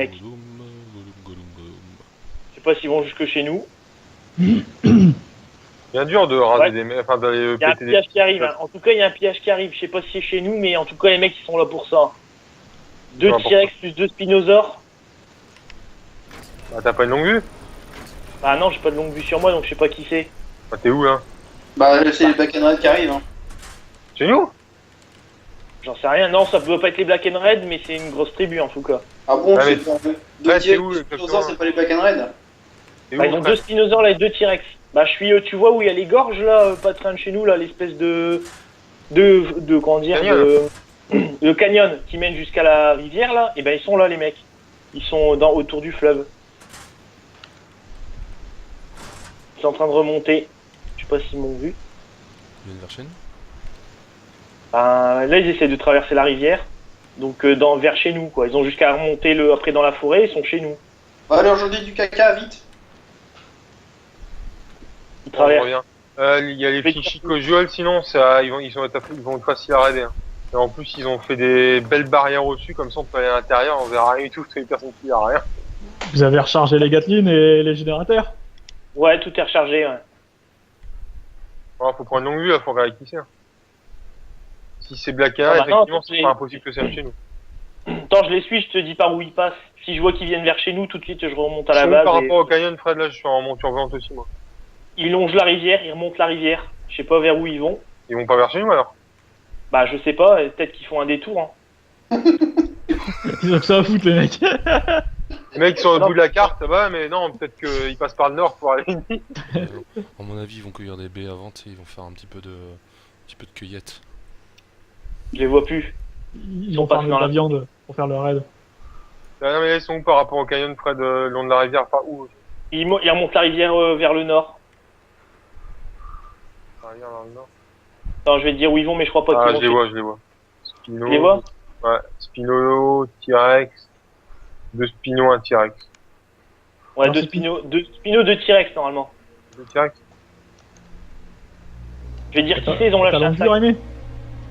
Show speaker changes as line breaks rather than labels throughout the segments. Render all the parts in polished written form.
Mec. Je sais pas s'ils vont jusque chez nous.
Bien dur de raser des mecs, enfin d'aller
Il y a un
péter des...
pillage qui arrive, hein. En tout cas il y a un pillage qui arrive, je sais pas si c'est chez nous, mais en tout cas les mecs ils sont là pour ça. 2 T-Rex plus 2 Spinosaures.
Ah, t'as pas une longue vue?
Bah non, j'ai pas de longue vue sur moi donc je sais pas qui c'est.
Bah t'es où là?
Bah c'est les Black and Red qui arrivent. Hein.
Chez nous?
J'en sais rien, non ça peut pas être les Black and Red mais c'est une grosse tribu en tout cas.
Ah bon,
Ah, mais-
c'est pas
Ouais, c'est où,
les
exactement
dinosaures, c'est pas les Black and Red?
T'es
Bah,
où,
ils ont
frère
2 Spinosaures là et 2 T-Rex. Bah je suis, tu vois où il y a les gorges là, pas très loin de chez nous là, l'espèce de comment dire,
Canyon.
le canyon qui mène jusqu'à la rivière là, et ben ils sont là les mecs. Ils sont autour du fleuve. Ils sont en train de remonter. Je sais pas s'ils m'ont vu.
Ils viennent vers chez nous.
Ben, là ils essaient de traverser la rivière. Donc vers chez nous quoi. Ils ont jusqu'à remonter après dans la forêt, ils sont chez nous.
Bah allez, aujourd'hui du caca, vite.
Ils
On
traversent.
revient. Il y a les fichiers casual, sinon ça, ils vont être faciles à raider. Hein. Et en plus, ils ont fait des belles barrières au-dessus, comme ça on peut aller à l'intérieur, on verra rien du tout, c'est les personnes qui verront rien.
Vous avez rechargé les Gatling et les générateurs?
Ouais, tout est rechargé. Ouais.
Alors, faut prendre une longue vue, là, faut regarder qui c'est. Hein. Si c'est Black
Ah, bah non,
effectivement,
c'est-
c'est pas impossible que ça vienne chez nous.
Attends, je les suis, je te dis par où ils passent. Si je vois qu'ils viennent vers chez nous, tout de suite je remonte à
Je
la
suis
base.
par
et-
rapport au canyon, Fred, là, je suis en monture volante aussi, moi.
Ils longent la rivière, ils remontent la rivière. Je sais pas vers où ils vont.
Ils vont pas vers chez nous, alors?
Bah je sais pas, peut-être qu'ils font un détour. Hein.
Ils ont que ça à foutre, les mecs.
Les mecs sont au bout de la carte, ça va, mais non, peut-être qu'ils passent par le nord pour aller.
À mon avis, ils vont cueillir des baies avant, tu sais, ils vont faire un petit peu de cueillette.
Je les vois plus.
Ils
sont
vont
pas
farmer
dans
de
la-
la viande pour faire le raid.
Ah, non, mais là, ils sont où par rapport au canyon, Fred, le long de la rivière, par où?
Ils remontent la rivière vers le nord.
La rivière dans le nord.
Attends, je vais te dire où ils vont, mais je crois pas
Ah,
qu'ils
je les
vont.
vois, je les vois. Spino.
Tu les vois?
Ouais, Spino, T-Rex. 2 Spino, un T-Rex.
Ouais,
Alors,
2
c'est
Spino, 2 T-Rex normalement.
2 T-Rex.
Je vais te dire qui c'est, ils ont
T'as
lâché un
longue vue,
sac.
Rémi?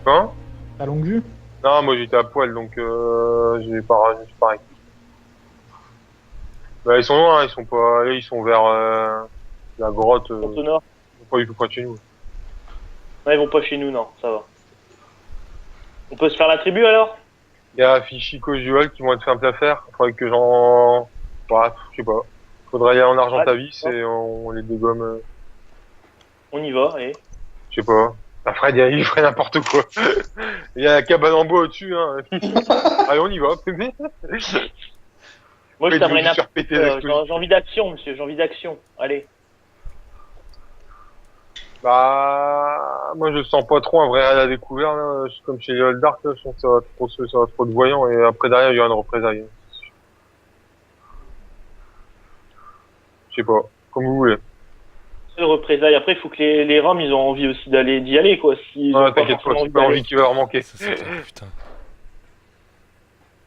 Hein?
T'as longue vue?
Non, moi j'étais à poil, donc j'ai pas juste pareil. Bah ils sont loin, hein, ils sont pas allés, ils sont vers la grotte,
Ils sont au nord.
ils sont pas du tout près de chez nous.
Ouais, ils vont pas chez nous, non, ça va. On peut se faire la tribu alors?
Il y a Fichico Duel qui vont être faits à faire, faudrait que j'en... Bah, je sais pas. Faudrait y aller en Argentavis et on les dégomme,
On y va, allez.
je sais pas. Bah Fred, il ferait n'importe quoi. Il y a la cabane en bois au-dessus, hein. Allez, on y va.
Moi je
Faites-vous
t'aimerais
du
n'importe
surpéter
quoi.
l'explosion.
J'ai envie d'action, monsieur, j'ai envie d'action. Allez.
Bah, moi je sens pas trop un vrai raid à découvert, là. Comme chez Old Dark, là, je sens que ça va trop de voyants et après derrière il y aura une représaille. Je sais pas, comme vous voulez.
Seule représailles. Après, il faut que les Roms ils ont envie aussi d'y aller quoi. S'ils ont
Ouais,
pas
t'inquiète pas,
forcément
c'est pas
d'aller.
envie qu'il va leur manquer.
Ça, c'est clair, putain.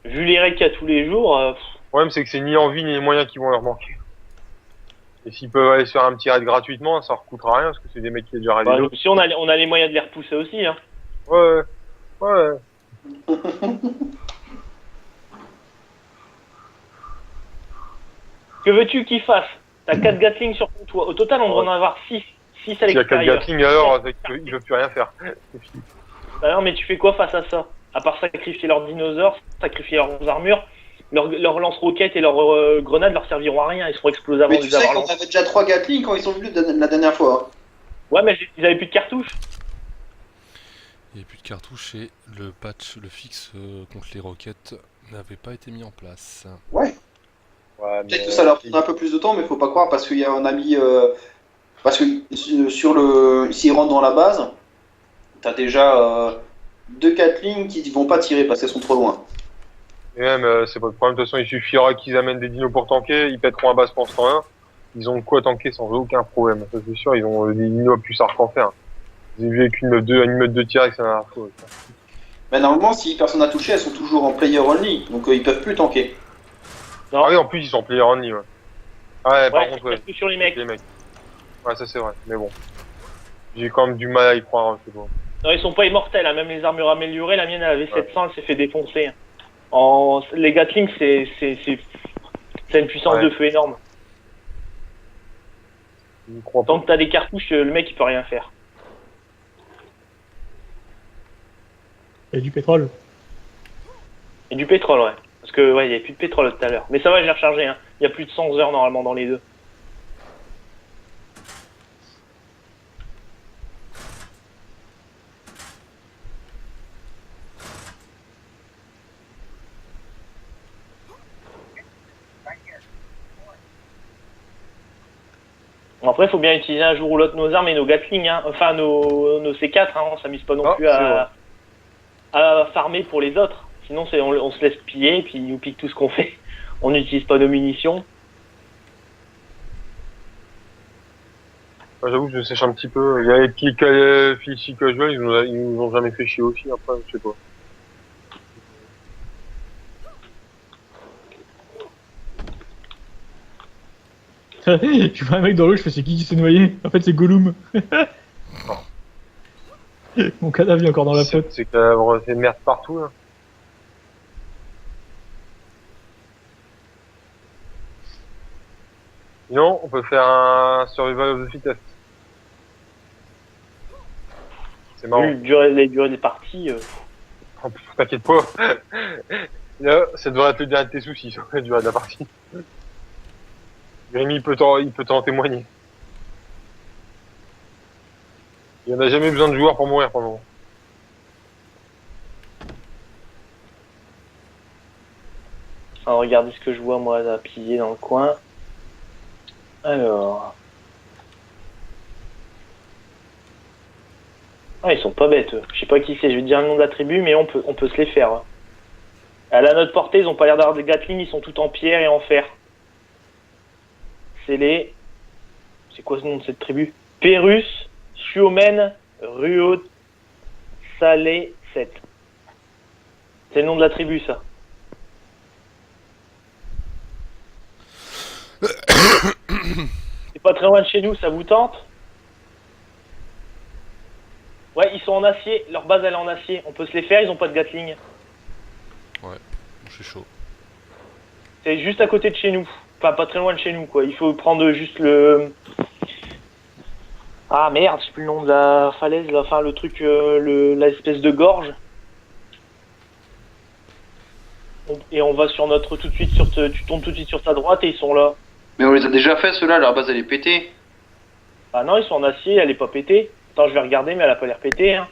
Vu les règles qu'il y a tous les jours,
Le problème c'est que c'est ni envie ni les moyens qui vont leur manquer. Et s'ils peuvent aller se faire un petit raid gratuitement, ça leur coûtera rien parce que c'est des mecs qui ont déjà raidé
bah,
d'autres.
si on a les moyens de les repousser aussi. Hein.
Ouais, ouais.
Que veux-tu qu'ils fassent? T'as 4 Gatling sur ton toit. Au total, on devrait en avoir 6. 6 à
S'il y a 4
l'extérieur.
Gatling alors, ils peuvent plus rien faire. C'est fini.
Bah non, mais tu fais quoi face à ça? À part sacrifier leurs dinosaures, sacrifier leurs armures, leurs lance-roquettes et leurs grenades leur serviront à rien. Ils seront explosés avant
Mais
de
tu
les
sais
avoir
qu'on
lancés.
avait déjà 3 Gatling quand ils sont venus la dernière fois.
Ouais, mais ils avaient plus de cartouches.
Il n'y a plus de cartouches et le patch, le fixe contre les roquettes n'avait pas été mis en place.
Ouais.
Ouais,
Peut-être que ça leur prendra un peu plus de temps, mais faut pas croire parce qu'il y a un ami. Parce que sur le. S'ils rentrent dans la base, t'as déjà 2 Gatling qui vont pas tirer parce qu'elles sont trop loin.
Et même, c'est pas de problème. De toute façon, il suffira qu'ils amènent des dinos pour tanker. Ils pèteront à base pendant ce temps-là. Ils ont de quoi tanker sans aucun problème. Ça, c'est sûr, ils ont des dinos plus à qu'en faire. J'ai vu avec une meute de T-Rex, ça n'a rien à foutre.
Mais normalement, si personne n'a touché, elles sont toujours en player only, donc ils peuvent plus tanker.
Non.
Ah oui, en plus, ils sont player only, ouais. Ouais, par
Ouais,
contre, ouais.
que sur les mecs.
Les mecs. Ouais, ça c'est vrai. Mais bon. J'ai quand même du mal à y croire, je sais pas.
Non, ils sont pas immortels. Hein. Même les armures améliorées, la mienne elle avait 700, elle s'est fait défoncer. Les Gatling, c'est une puissance
Ouais.
de feu énorme.
Je crois pas.
Tant que t'as des cartouches, le mec il peut rien faire.
Et du pétrole.
Et du pétrole, ouais. Parce que ouais, il y avait plus de pétrole tout à l'heure. Mais ça va, je l'ai rechargé. Hein. Il y a plus de 100 heures normalement dans les deux. Bon, après, il faut bien utiliser un jour ou l'autre nos armes et nos Gatling, hein. Enfin nos C4, hein. On s'amuse pas non
Ah,
plus
c'est
à farmer pour les autres. Sinon, on se laisse piller, puis ils nous piquent tout ce qu'on fait. On n'utilise pas nos munitions.
Moi, j'avoue que je sèche un petit peu. Il y a les petits Philly Casual, ils nous ont jamais fait chier aussi, après, je sais pas.
Je vois un mec dans l'eau, je fais c'est qui s'est noyé? En fait, c'est Gollum. Mon cadavre est encore dans la flotte.
C'est qu'il y a des merdes partout, là. Sinon, on peut faire un Survival of the Fittest. C'est marrant.
Vu les durées des parties,
Oh, t'inquiète pas. Là, ça devrait être le dernier de tes soucis, sur la durée de la partie. Rémi peut t'en témoigner. Il n'y en a jamais besoin de joueurs pour mourir pour le moment.
alors, regardez ce que je vois moi à piller dans le coin. Alors. Ah, ils sont pas bêtes, eux. Je sais pas qui c'est, je vais te dire le nom de la tribu, mais on peut se les faire. Hein. À la notre portée, ils ont pas l'air d'avoir des Gatling, ils sont tout en pierre et en fer. C'est les... C'est quoi ce nom de cette tribu? Pérus, Suomen, Ruot, Salé, 7. C'est le nom de la tribu, ça. C'est pas très loin de chez nous, ça vous tente? Ouais, ils sont en acier, leur base elle est en acier. On peut se les faire, ils ont pas de Gatling.
Je suis chaud.
C'est juste à côté de chez nous. Enfin, pas très loin de chez nous, quoi. Il faut prendre juste le... Ah merde, je sais plus le nom de la falaise, là. Enfin le truc, l'espèce de gorge. Et on va sur notre... tout de suite sur... Tu tombes tout de suite sur ta droite et ils sont là.
Mais on les a déjà fait, ceux-là, leur base elle est pétée.
Ah non, ils sont en acier, elle est pas pétée. Attends, je vais regarder, mais elle a pas l'air pétée, hein.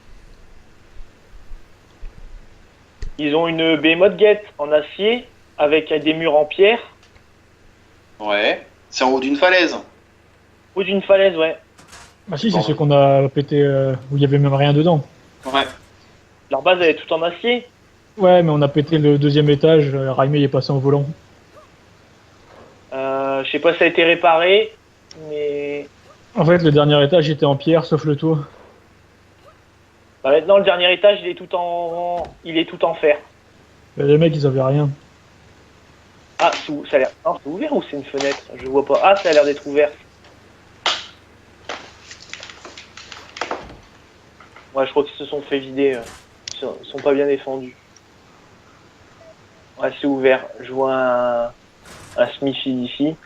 Ils ont une Behemoth Gate en acier, avec des murs en pierre.
Ouais. C'est en haut d'une falaise.
Ou d'une falaise, ouais.
Ah si, c'est ceux qu'on a pété où il y avait même rien dedans.
Ouais.
Leur base, elle est toute en acier.
Ouais, mais on a pété le deuxième étage, Raimé est passé en volant.
Je sais pas si ça a été réparé, mais...
En fait, le dernier étage était en pierre, sauf le toit.
Bah maintenant, le dernier étage, il est tout en fer.
Les mecs, ils avaient rien.
Ah, ça a l'air... Non, c'est ouvert ou c'est une fenêtre? Je vois pas. Ah, ça a l'air d'être ouvert. Ouais, je crois qu'ils se sont fait vider. Ils sont pas bien défendus. Ouais, c'est ouvert. Je vois un Smithy ici.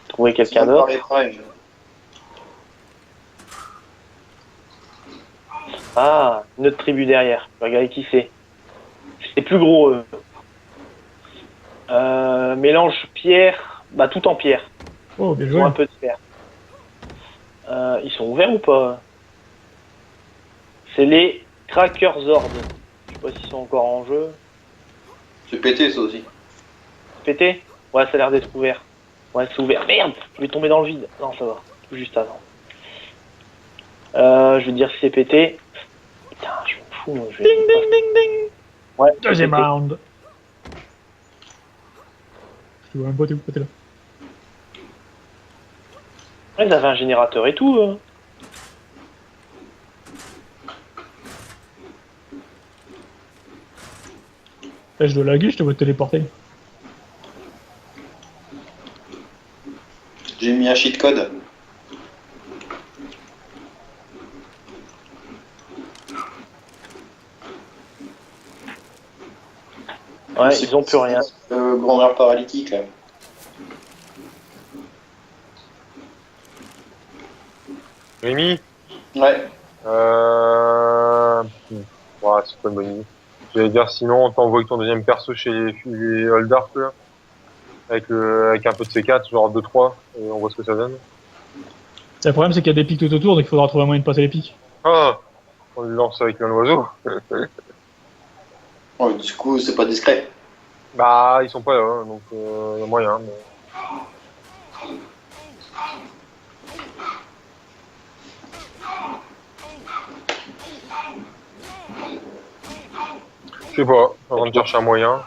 Trouver quelqu'un
Ça
d'autre.
paraîtra,
Ah, une autre tribu derrière. Je vais regarder qui c'est. C'est plus gros, eux. Mélange pierre, bah tout en pierre.
Oh, bien
Ils
joué.
ont un peu de fer. Ils sont ouverts ou pas? C'est les Cracker Zord. Je sais pas s'ils sont encore en jeu.
C'est pété, ça aussi.
Pété? Ouais, ça a l'air d'être ouvert. Ouais, c'est ouvert. Merde, je vais tomber dans le vide. Non, ça va. Tout juste avant. Je vais te dire si c'est pété. Putain, je m'en fous, moi. Je vais...
Ding, ding, ding, ding.
Ouais, c'est
Deuxième
pété.
round. Je vois un boîte où côté là.
Ouais, ils avaient un générateur et tout.
Là, je dois laguer, je te vois te téléporter.
J'ai mis un cheat code.
Ouais,
C'est-
ils ont plus rien.
Le grand-mère paralytique, là.
Rémi
Ouais.
Ouais, c'est pas une bonne idée. J'allais dire, sinon, on t'envoie ton deuxième perso chez les Holdark, là. Avec un peu de C4, genre 2-3, et on voit ce que ça donne.
Le problème, c'est qu'il y a des pics tout autour, donc il faudra trouver un moyen de passer les pics.
Ah! On le lance avec un oiseau.
Ouais, du coup, c'est pas discret.
Bah, ils sont pas là, hein, donc y a moyen. Mais... Je sais pas, en train de chercher un moyen.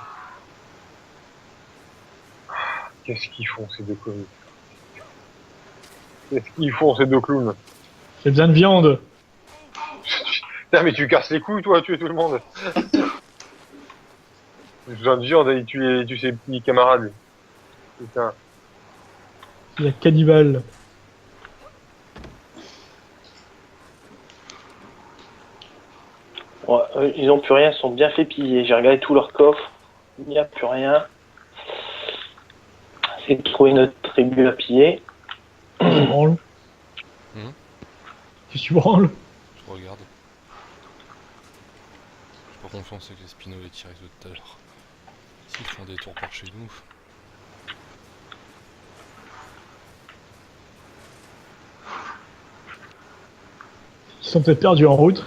Qu'est-ce qu'ils font ces deux clowns? Qu'est-ce qu'ils font ces deux clowns?
J'ai besoin de viande.
Putain, mais tu casses les couilles, toi, à tuer tout le monde. J'ai besoin de viande et tu ses petits camarades. Putain.
Il y a cannibale.
Ouais, ils ont plus rien, ils sont bien fait piller. J'ai regardé tout leur coffre, il n'y a plus rien. C'est de trouver notre tribu à piller.
Tu branles.
Mhm.
Qu'est-ce que tu branles?
Je regarde. J'ai pas confiance avec les Spino et les T-Rex de tout à l'heure. S'ils font des tours par chez nous.
Ils sont peut-être perdus en route.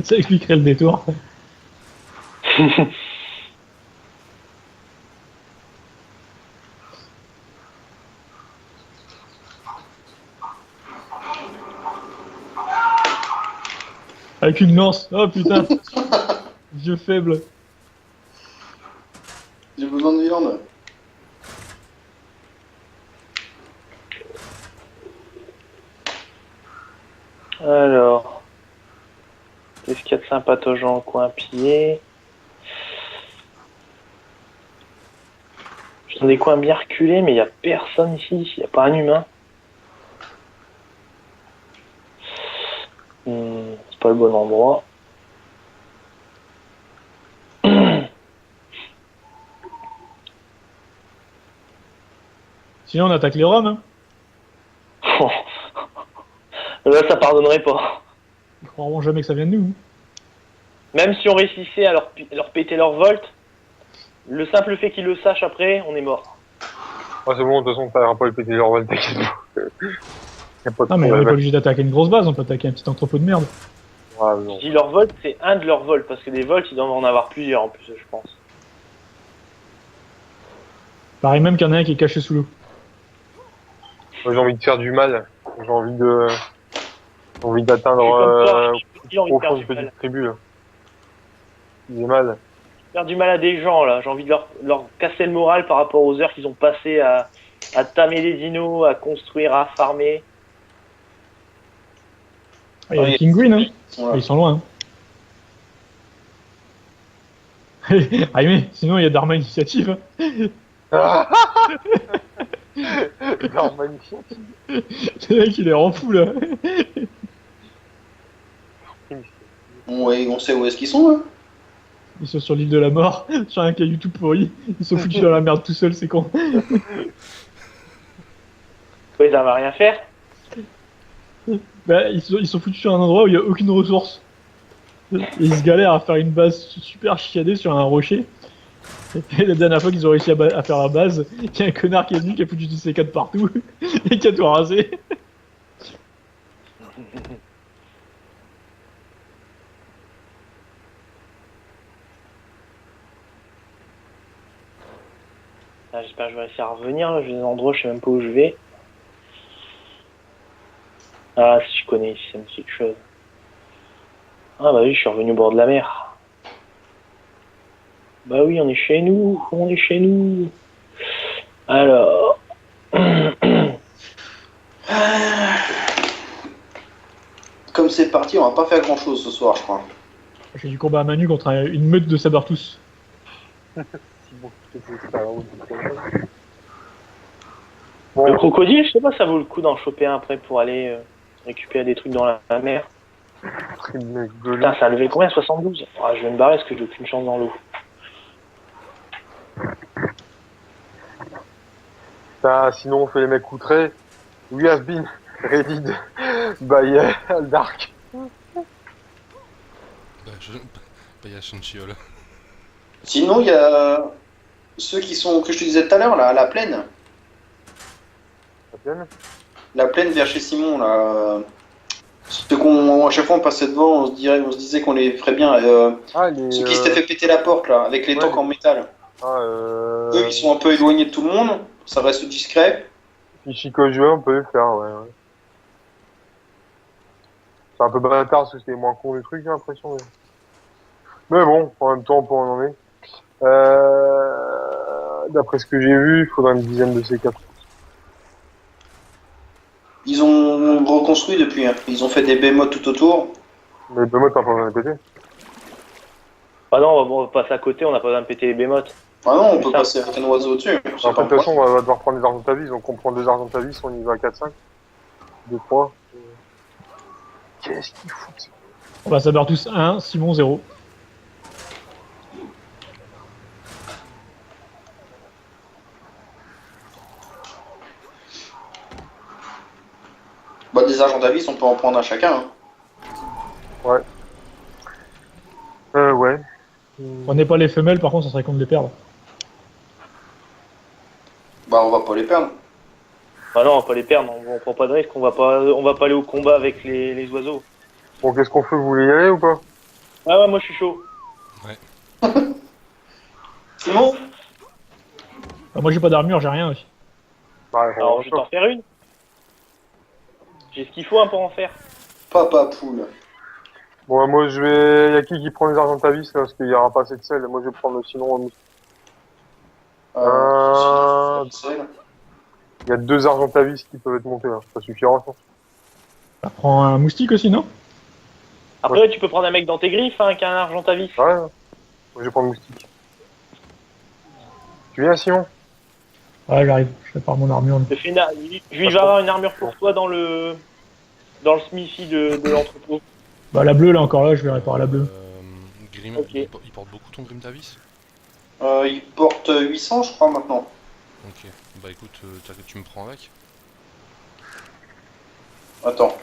Ça expliquerait le détour. Avec une lance. Oh putain. Vieux faible.
J'ai besoin de viande.
Alors, qu'est-ce qu'il y a de sympathogeant au coin à piller? Je suis dans des coins bien reculés, mais il n'y a personne ici, il n'y a pas un humain. C'est pas le bon endroit.
Sinon, on attaque les Roms. Hein.
Là, ça pardonnerait pas.
Ils croiront jamais que ça vient de nous.
Même si on réussissait à leur péter leur volt, le simple fait qu'ils le sachent après, on est mort.
Ah, c'est bon, de toute façon, t'as pas le péter leur vol, t'inquiète pas. Y'a pas de
Non, mais on est pas
problème.
obligé d'attaquer une grosse base, on peut attaquer un petit entrepôt de merde.
Ouais, non.
Je dis leur volt, c'est un de leurs volts, parce que des volts, ils doivent en avoir plusieurs en plus, je pense.
Pareil même qu'il y en a un qui est caché sous l'eau.
Moi, j'ai envie de faire du mal. J'ai envie de... J'ai envie d'atteindre
J'ai envie de faire
profond
du
une petite
mal.
tribu, là. J'ai mal.
Faire du mal à des gens, là. J'ai envie de leur casser le moral par rapport aux heures qu'ils ont passées à tamer des dinos, à construire, à farmer.
Ah, il y a
Oui.
les King Green, hein.
Ouais.
Ils sont loin. Hein. Ah mais sinon il y a d'armes initiative.
Ah non, magnifique.
Le mec il est en fou là.
Ouais, on sait où est-ce qu'ils sont, là.
Ils sont sur l'île de la mort, sur un caillou tout pourri. Ils sont foutus dans la merde tout seuls, c'est con.
Ouais, ils n'arrivent à rien faire.
Bah, ils sont foutus sur un endroit où il n'y a aucune ressource. Et ils se galèrent à faire une base super chiadée sur un rocher. Et la dernière fois qu'ils ont réussi à faire la base, il y a un connard qui est venu qui a foutu du C4 partout et qui a tout rasé.
Ah, j'espère que je vais réussir à revenir, là. J'ai des endroits, je sais même pas où je vais. Ah, si je connais ici, ça me dit quelque chose. Ah bah oui, je suis revenu au bord de la mer. Bah oui, on est chez nous, on est chez nous. Alors...
Comme c'est parti, on va pas faire grand-chose ce soir, je crois.
J'ai du combat à main nue contre une meute de sabertous.
Le crocodile, je sais pas, ça vaut le coup d'en choper un après pour aller récupérer des trucs dans la mer. Putain, ça a levé combien? 72? Ah, je vais me barrer parce que j'ai aucune chance dans l'eau.
Sinon, on fait les mecs outrés. We have been raided by Dark.
Bah, y'a Shinchiol.
Sinon, il y a ceux qui sont, que je te disais tout à l'heure, là, à la plaine. La plaine vers chez Simon, là. Ceux qu'on, à chaque fois, on passait devant, on se disait qu'on les ferait bien. Ceux qui s'étaient fait péter la porte, là, avec les tanks en métal. Eux, ils sont un peu éloignés de tout le monde. Ça reste discret.
Ichiko-jue, on peut le faire, ouais. C'est un peu bâtard parce que c'était moins con du truc, j'ai l'impression. Mais bon, en même temps, on peut en est. D'après ce que j'ai vu, il faudra une dizaine de C4.
Ils ont reconstruit depuis. Hein. Ils ont fait des bémotes tout autour.
Mais le mode, t'as pas besoin de péter.
Ah non, on va passer à côté, on n'a pas besoin de péter les bémotes.
Ah non, on
C'est
peut
ça.
passer avec un oiseau au-dessus.
En fait, de toute façon, on va devoir prendre des argent de vis, donc on prend 2 argent de vis, on y va à 4-5. 2-3. Qu'est-ce qu'il fout?
On va savoir tous 1, Simon 0.
Bah, des argents d'avis, on peut en prendre à chacun. Hein.
Ouais. Ouais.
On n'est pas les femelles, par contre, ça serait con de les perdre.
Bah, on va pas les perdre.
Ah non, on va pas les perdre, on prend pas de risque, on va pas aller au combat avec les oiseaux.
Bon, qu'est-ce qu'on fait? Vous voulez y aller ou pas?
Ah ouais, moi je suis chaud.
Simon
Moi j'ai pas d'armure, j'ai rien aussi.
Ouais,
Alors je vais t'en faire une. J'ai ce qu'il faut pour en faire.
Papa poule.
Bon, moi je vais. Y'a qui prend les argent de vis là, parce qu'il y aura pas assez de sel. Moi je vais prendre sinon. Il y a 2 argent de vis qui peuvent être montés là. Ça suffira, je pense.
Ça prend un moustique aussi, non?
Après, tu peux prendre un mec dans tes griffes hein, qui a un argent à vis.
Ouais. Moi je vais prendre moustique. Tu viens, Simon?
Ouais, j'arrive, je prépare mon armure.
Je vais avoir une armure pour toi dans le smithy de l'entrepôt.
Bah la bleue là encore là, je vais réparer la bleue.
Grim,
Ok.
il porte beaucoup ton Grim Davis?
Il porte 800, je crois, maintenant.
Ok, bah écoute, tu me prends avec?
Attends.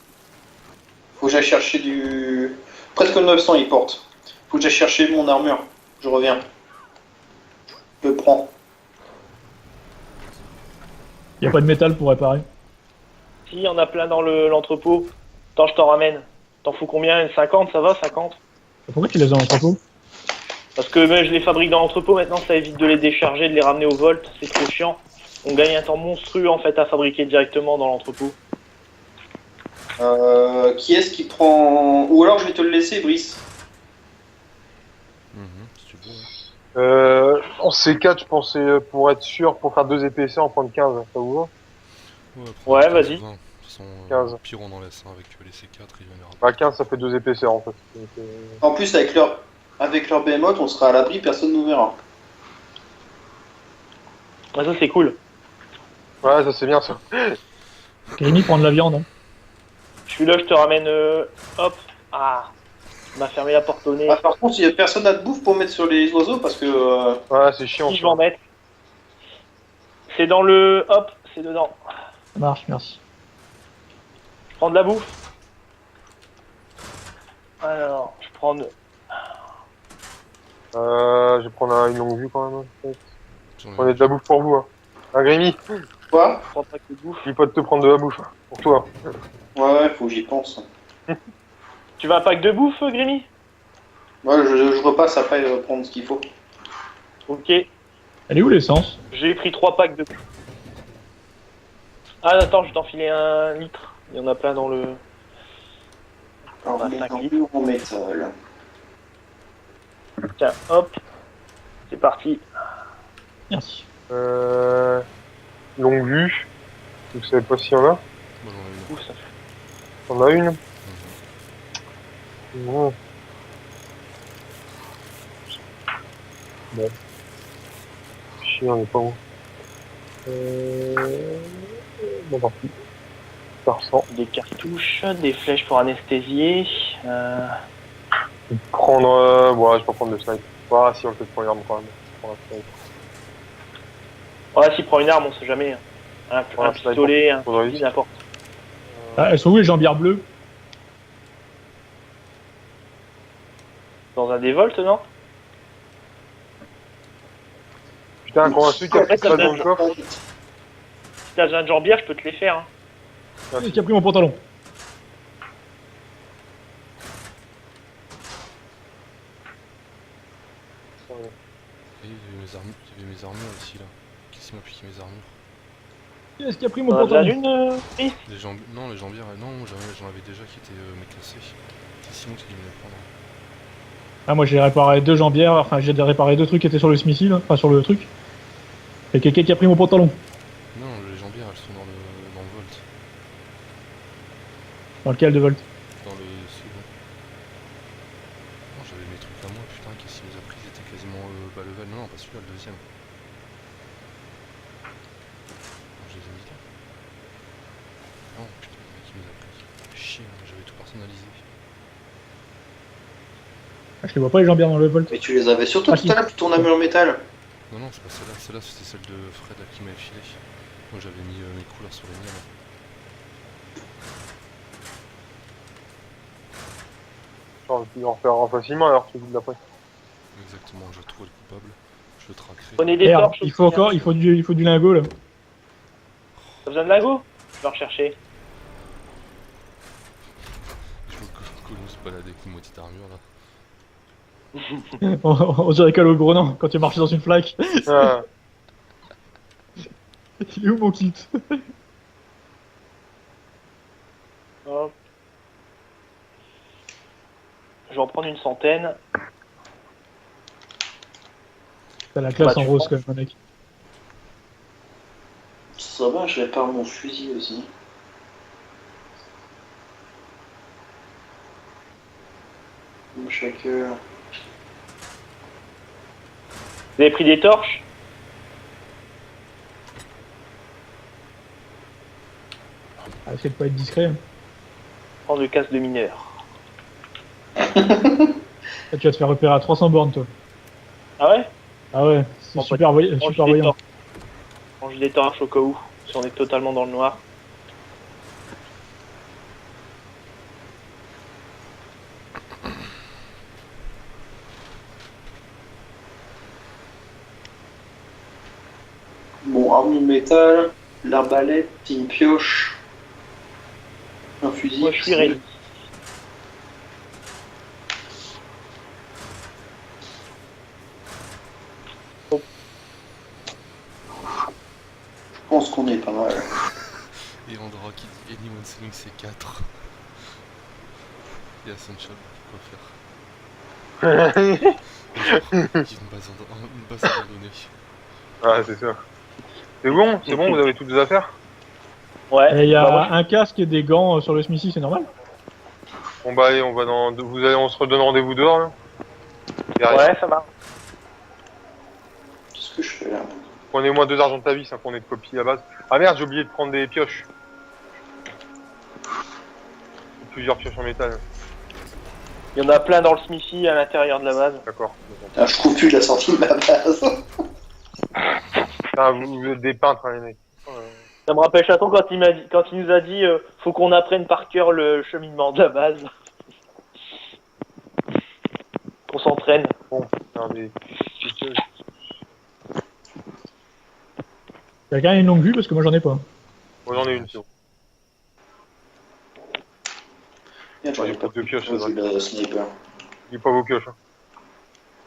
Faut que j'aille chercher du... Presque 900, il porte. Faut que j'aille chercher mon armure. Je reviens. Je le prends.
Y a pas de métal pour réparer.
Si, il y en a plein dans l'entrepôt. Attends, je t'en ramène. T'en fous combien? 50, ça va? 50?
Pourquoi tu les as en entrepôt?
Parce que je les fabrique dans l'entrepôt, maintenant ça évite de les décharger, de les ramener au volt, c'est trop chiant. On gagne un temps monstrueux en fait à fabriquer directement dans l'entrepôt.
Qui est-ce qui prend... Ou alors je vais te le laisser, Brice.
Si tu veux.
En C4, je pensais pour être sûr, pour faire 2 EPC en prendre 15, ça vous va?
Ouais,
prends
vas-y.
20. De toute façon,
15.
pire on en laisse un avec les C4, il y en aura
Bah 15, ça fait 2 épaisseurs en fait. Donc,
En plus, avec leur behemoth, on sera à l'abri, personne nous verra.
Ah, ça c'est cool.
Ouais, ça c'est bien ça.
Kérini prend de la viande. Hein.
Je suis là, je te ramène. Hop. Ah. Tu m'as fermé la porte au nez.
Ah, par contre, il y a personne à de bouffe pour mettre sur les oiseaux parce que...
Ouais, c'est chiant.
Si je vais en mettre. C'est dans le. Hop, c'est dedans.
Ça marche, merci.
Je prends de la bouffe. Alors, je prends de.
Je vais prendre une longue vue quand même.
J'en ai-
Prenez de la bouffe pour vous. Hein. Grémy,
Quoi?
Je prends pas que de bouffe.
il faut te prendre de la bouffe. Hein, pour toi.
Ouais, faut que j'y pense.
Tu veux un pack de bouffe, Grémy?
Ouais, je repasse après prendre ce qu'il faut.
Ok.
Elle est où l'essence?
J'ai pris 3 packs de bouffe. Ah, attends, je vais t'enfiler 1 litre. Il y en a plein dans le.
Alors,
Bah,
les
5
armures en métal.
Tiens, hop. C'est parti.
Merci.
Longue vue. Vous savez pas s'il y en a?
Moi j'en ai une.
Ouf, ça fait.
On a une. Bon. Bon. Chier, on est pas où. Bon, parti. Ça ressent.
Des cartouches, des flèches pour anesthésier.
Prendre. Ouais, je vais pas prendre de snipe. Ah, si, on peut prendre une arme quand même. Je prends la snipe.
Ouais, s'il prend une arme, on sait jamais. Hein. Un
Ouais,
pistolet, un
faudrait
fusil, n'importe.
Ah, elles sont où les jambières bleues?
Dans un dévolt, non?
Putain, quand un truc qui a
Après,
fait
ça
ça
me
dans le
donne-
coffre.
Si t'as besoin de jambières, je peux te les faire. Hein.
Qui a pris mon pantalon?
Et il y avait mes armures ici là. Qu'est-ce qui m'a piqué mes armures?
Qui a pris mon
T'en as besoin
pantalon?
d'une, Chris?
Non, les jambières, non, j'en avais déjà qui étaient mécassées. C'est Simon qui devait me les prendre.
Ah, moi j'ai réparé 2 jambières, enfin j'ai réparé 2 trucs qui étaient sur le Smithy, là, enfin sur le truc. Et quelqu'un qui a pris mon pantalon.
Non, les jambières elles sont dans le Volt.
Dans lequel de Volt?
Dans le second. Non, j'avais mes trucs à moi, putain, qu'est-ce qu'il nous a pris? Ils étaient quasiment bas level. Non, pas celui-là, le deuxième. Non, je les ai mis là. Non, putain, le mec il nous a pris. Chier, hein, j'avais tout personnalisé.
Ah, je les vois pas les jambières dans le Volt.
Mais tu les avais surtout
Ah,
tout
si.
à l'heure, ton armure en métal.
Non, non, c'est pas celle-là. Celle-là, c'était celle de Fred là, qui m'avait filé. Moi, j'avais mis mes couleurs sur les miennes.
Genre, tu en refaire facilement alors, celui d'après.
Exactement, je trouve le coupable. Je le traquerai.
Prenez des
Merde,
torches.
il faut
aussi,
encore,
hein.
il faut du lingot là.
T'as besoin de lingots? Je vais en rechercher.
Je vois Colo se balader avec une moitié d'armure là.
On dirait qu'à l'eau grenant quand tu marches dans une flaque.
Ah,
Il est où mon kit?
Hop. Je vais en prendre une centaine.
T'as la classe
Bah,
en
tu
rose
prends.
quand même, mec.
Ça va, je répare mon fusil aussi. Mon shaker.
Vous avez pris des torches?
Ah, essaye de pas être discret.
Prends le casque de mineur.
Là, tu vas te faire repérer à 300 bornes, toi.
Ah ouais?
Ah ouais, c'est
Bon,
super,
Range
super
des
voyant.
torches. Range des torches au cas où, si on est totalement dans le noir.
Bon, armure métal, l'arbalète, une pioche, un fusil.
Moi je suis ready.
Je pense qu'on est pas mal.
Et Andra qui dit Anyone Selling C4. Et à Sunshine, quoi faire? Une base abandonnée.
ah c'est ça. C'est bon, vous avez toutes les affaires?
Ouais.
Et il y a
Bah, moi,
un casque et des gants sur le Smithy, c'est normal?
Bon bah allez, on va dans... on se redonne rendez-vous dehors là. Derrière.
ouais, ça marche.
Qu'est-ce que je fais là?
Prenez-moi 2 argent de tavis, hein, qu'on ait de copie à base. Ah merde, j'ai oublié de prendre des pioches. Plusieurs pioches en métal,
Il y en a plein dans le Smithy à l'intérieur de la base.
d'accord.
Ah, je trouve plus la sortie de ma base.
Ah, vous êtes des peintres, hein, les mecs.
Ça me rappelle Chaton quand il nous a dit faut qu'on apprenne par cœur le cheminement de la base. Qu'on s'entraîne.
Faire des pioches.
Quelqu'un a une longue vue parce que moi j'en ai pas.
Moi j'en ai une, c'est bon.
Merde, j'en ai pas
2 pioches, ça
vu
va.
le sniper.
Dis pas vos pioches. Hein.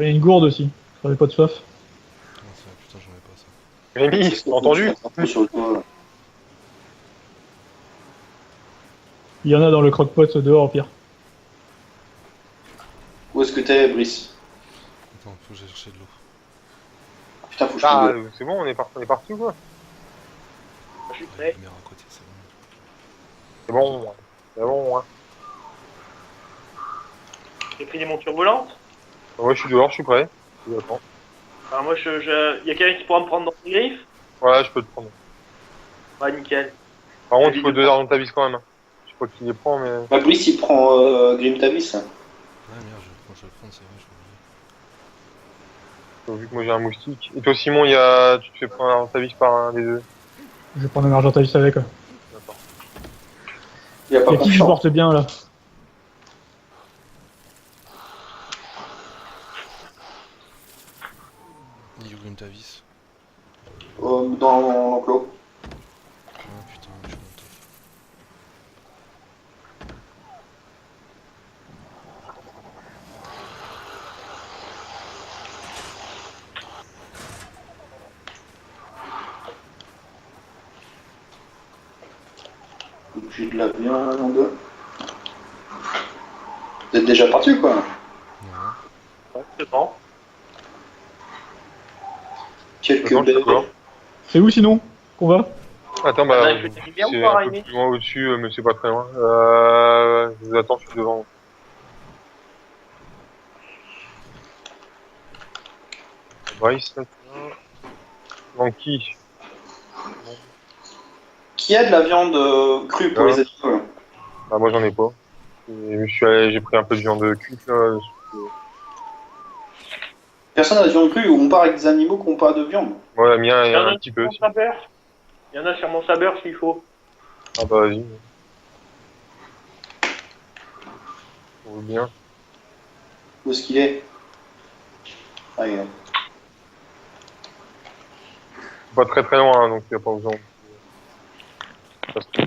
Il y a une gourde aussi, j'en ai pas de soif.
Non, ça, putain, j'en ai pas ça.
Rémi, t'as entendu?
Un peu sur le toit.
Il y en a dans le croque-pot dehors au pire.
Où est-ce que t'es, Brice?
Attends, faut que j'aille chercher de l'eau.
Putain, faut que je
Ah,
trouve l'eau.
c'est bon, on est parti ou quoi?
Je suis
La
prêt.
lumière à côté, c'est bon.
C'est bon, c'est bon, hein.
J'ai pris des montures volantes.
Ouais, je suis dehors, je suis prêt. Je attends.
Alors moi, il y a quelqu'un qui pourra me prendre dans les griffes.
Ouais, je peux te prendre.
Ouais, nickel.
Par contre, il faut 2 argent de tavis quand même. Hein. Je sais pas qui les prend, mais.
Bah, Brice, il prend Grim Tavis.
Ouais, merde, quand je vais le prendre, c'est vrai, je vais oublier.
Vu que moi j'ai un moustique. Et toi, Simon, tu te fais prendre un argent de tavis par un des deux.
Je vais prendre un Argentavis avec. Ouais.
D'accord.
Il a pas
Y'a qui
confiance.
porte bien là?
Il est où Tavis?
Dans l'enclos.
Ah putain, je suis monté.
J'ai de la viande. Vous êtes déjà parti ou quoi?
Non.
Ouais, c'est bon.
Quelques
Attends, je suis
baies.
quoi
C'est où sinon qu'on va?
Attends,
Ah,
bah,
il fait du bien ou
c'est
pas,
un peu
Raimi?
plus loin au-dessus, mais c'est pas très loin. Je vous attends, je suis devant. Bryce, là, Lanky.
Qui a de la viande crue pour
Ah.
les animaux là?
Ah, moi j'en ai pas. Et j'ai pris un peu de viande cuite, là.
Personne n'a de viande crue, on part avec des animaux qui n'ont pas de viande.
Ouais, la mienne,
Il
il
y
y
en
en a
a
un petit
sur
peu
mon
aussi.
saber. Il y en a sur mon saber s'il faut.
Ah bah vas-y. On veut bien.
Où est-ce qu'il est? Ah, il est là.
Pas très très loin, hein, donc il n'y a pas besoin. Ça se trouve.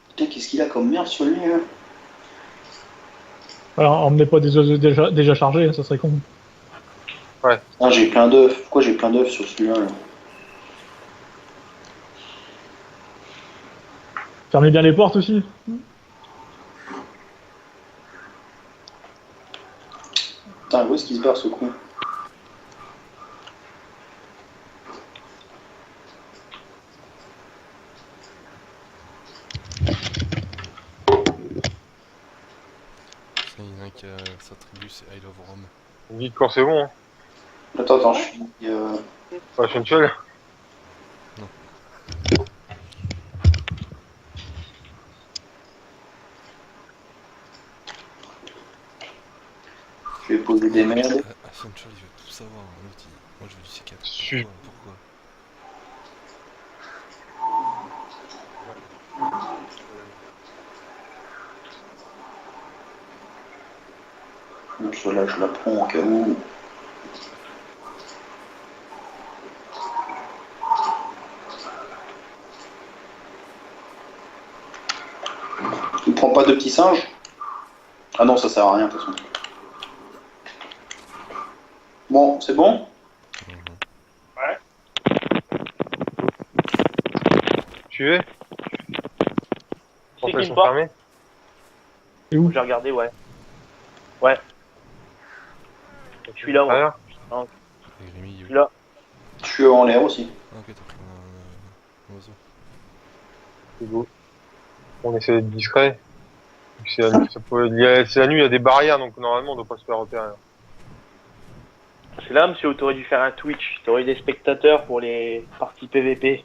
Putain, qu'est-ce qu'il a comme merde sur lui là?
Alors, emmenez pas des oiseaux déjà chargés, ça serait con.
Ah, j'ai plein d'œufs. Pourquoi j'ai plein d'œufs sur celui-là là?
Fermez bien les portes aussi.
Putain, où est-ce qu'il se barre ce con?
Ça, il y en a un qui a sa tribu, c'est I Love Rome.
On dit que quand c'est bon, hein.
Attends, je suis.
Pas Chenchel.
Je vais poser des merdes.
Central, il veut tout savoir. Hein. L'autre, moi, je veux du C4.
Su-
Pourquoi
Donc celle-là, je la prends en cas où. Tu ne prends pas de petits singes? Ah non, ça sert à rien de toute façon. Bon, c'est bon?
Tu es
C'est
Portails
qui
sont
me porte?
fermés.
Et où?
J'ai regardé, ouais. Ouais. Je suis là, moi.
Derrière.
Et Rémi, il est où?
Je suis là.
Je suis en l'air aussi.
Ah, ok, t'as pris un oiseau.
C'est beau. On essaie d'être discret. C'est la nuit, c'est la nuit, il y a des barrières, donc normalement on doit pas se faire repérer.
C'est là, monsieur, t'aurais dû faire un Twitch. T'aurais eu des spectateurs pour les parties PVP.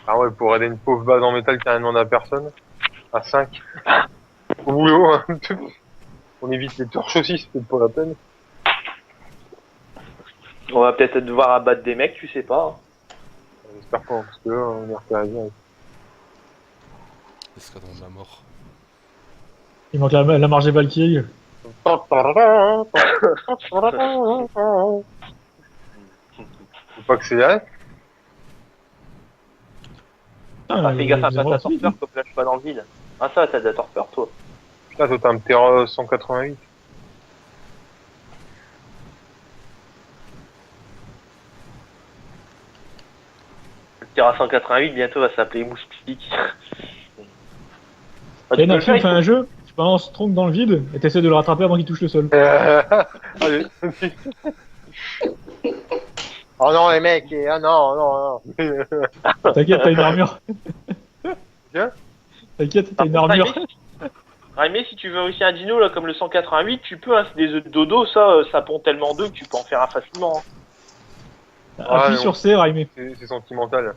Ah ouais, pour aider une pauvre base en métal qui a rien demandé à personne. À 5. Au boulot, hein. On évite les torches aussi, c'est peut-être pas la peine.
On va peut-être devoir abattre des mecs, tu sais pas.
J'espère pas, parce que là, on est repéré direct.
L'escadron de la mort.
Il manque la marge des Valkyries.
Faut pas accélérer.
Ah, fais gaffe à
vous
pas
avez
ta
ressorti.
torpeur comme là je suis pas dans le vide. Ah ça, t'as de la torpeur, toi.
Putain, toi t'as un Terra 188.
Le Terra 188 bientôt va s'appeler Moustique. Ah,
Et
tu peux le
Nathan,
faire,
on fait un jeu, tu balances Tronc dans le vide et t'essaies de le rattraper avant qu'il touche le sol.
Allez. Oh non les mecs, ah non, non, non.
T'inquiète, t'as une armure.
Bien.
T'inquiète, t'as une
Par contre,
armure.
Raimé, si tu veux réussir un dino là comme le 188, tu peux, hein, c'est des œufs de dodo, ça pond tellement d'œufs que tu peux en faire un facilement. Hein.
Appuie
non.
sur C, Raimé.
C'est sentimental.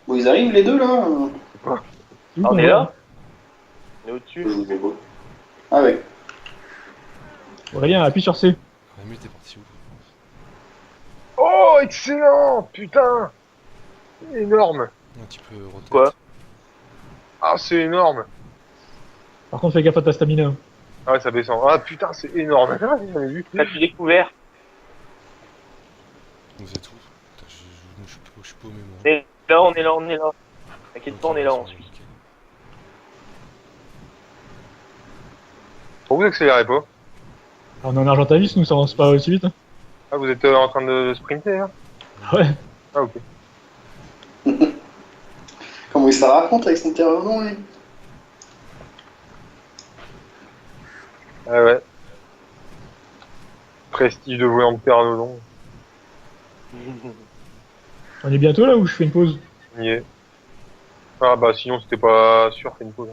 Bon, ils arrivent les deux là.
Où
Ah, on
qu'on
est
va
là. On est
Je
au-dessus.
vous ai beau. Ah ouais.
Aurélien, appuie sur C.
Rémi, t'es parti où?
Oh, excellent! Putain! Énorme!
Un petit peu rotate.
Quoi?
Ah, c'est énorme!
Par contre, fais gaffe à ta stamina.
Ah ouais, ça descend. Ah putain, c'est énorme! Ah, j'en ai vu.
T'as-tu découvert?
Vous êtes où? Putain, je suis paumé, moi.
On est là, on est là, on est là. T'inquiète pas, on est là, on suit.
Pourquoi vous accélérez pas?
Alors, on est en Argentavis, nous, ça avance pas aussi vite. Hein.
Ah, vous êtes en train de sprinter, là?
Ouais.
Ah, ok.
Comment il se la raconte avec son terrain, lui?
Ah ouais. Prestige de jouer en pteranodon.
On est bientôt là ou je fais une pause?
On y est. Ah bah sinon c'était pas sûr, fais une pause.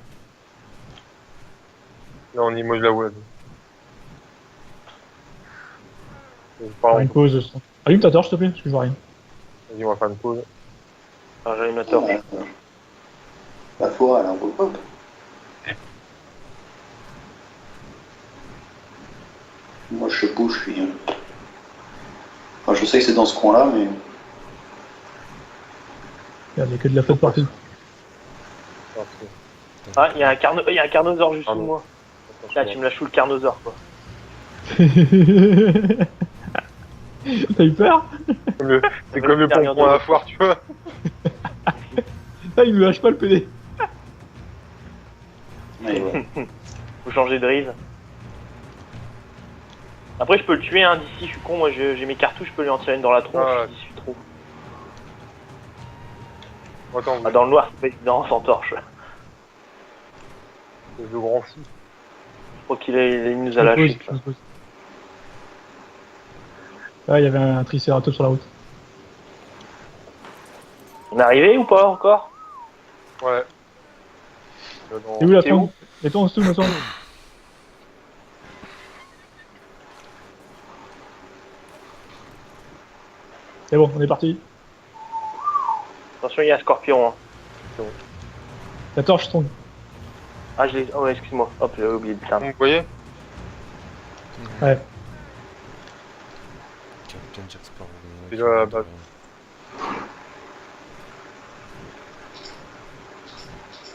Là on y est, moi je la vois.
Faire une pause. Allume ta torche, s'il te plaît, parce que je vois rien.
Vas-y, on va faire une pause.
Alors, j'allume la torche.
La forêt, elle est un peu pop. Moi, je sais pas où je suis. Enfin, je sais que c'est dans ce coin-là, mais.
Regarde, il y a que de la flotte partout.
Ah, il y a un carnosaure juste
Ah
sous
non.
moi. Là, tu me lâches sous le carnosaure, quoi.
T'as eu peur?
C'est comme le pompon à la foire, tu vois.
Ah, il me lâche pas le PD.
Mais ouais.
Faut changer de rise. Après, je peux le tuer, hein, d'ici, je suis con, moi j'ai mes cartouches, je peux lui en tirer une dans la tronche,
Ah ouais.
si je suis trop.
Attends, vous
Ah, dans le noir, c'est pas évident, sans torche.
êtes de grands filles.
Je crois il nous a lâché.
Je me pose. Ah, il y avait un tricératops sur la route.
On est arrivé ou pas encore?
Ouais. Là, dans-
C'est où la
C'est
fin?
où
Et toi, on se tourne ensemble. C'est bon, on est parti.
Attention, il y a un scorpion. Hein.
La torche tombe.
Ah, je l'ai. Oh, ouais, excuse-moi. Hop, j'avais oublié, putain.
Vous voyez?
Ouais.
Captain Jack Sparrow.
C'est là, la base.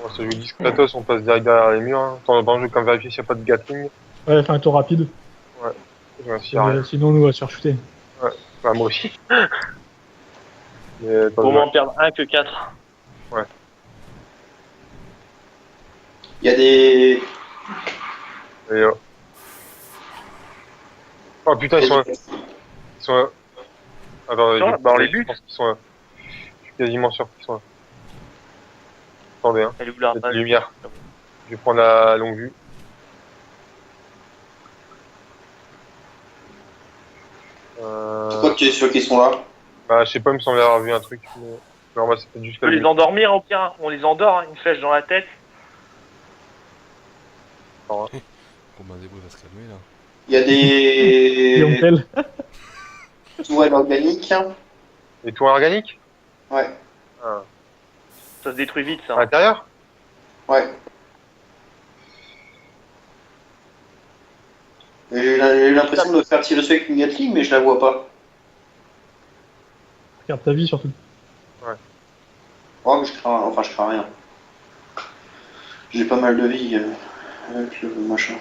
On se joue discretos, on passe direct derrière les murs. Hein. Attends, dans le jeu, quand vérifier s'il n'y a pas de gatling.
Ouais, fais un tour rapide.
Je vais s'il y a rien.
Sinon, nous, on va se faire shooter.
Bah, moi aussi. Mais attends,
Au
je
moins perdre 1 que 4.
Il y a des.
vais- et, Oh putain, ils sont là. Ils sont là. Attends,
Non, bah, on les bute.
Je pense qu'ils sont là. Je suis quasiment sûr qu'ils sont là. Attendez, hein.
Elle est où là?
Il y a de lumière. Je vais prendre la longue vue.
Pourquoi tu es sûr qu'ils sont là?
Bah, je sais pas, il me semblait avoir vu un truc. Mais... Non, bah, c'est peut-être juste
On peut
la
les endormir au pire, hein. On les endort, hein, une flèche dans la tête.
Bon, bah, débrouille va se calmer là.
Il y a
Et on
des.
pèle.
tourelles organiques.
Les tours organiques?
Ouais.
Ah.
Ça se détruit vite, ça.
À l'intérieur?
Ouais. Et j'ai l'impression de faire tirer dessus avec une Gatling, mais je la vois pas.
Regarde ta vie surtout.
Oh, mais je crains rien. J'ai pas mal de vie avec le machin.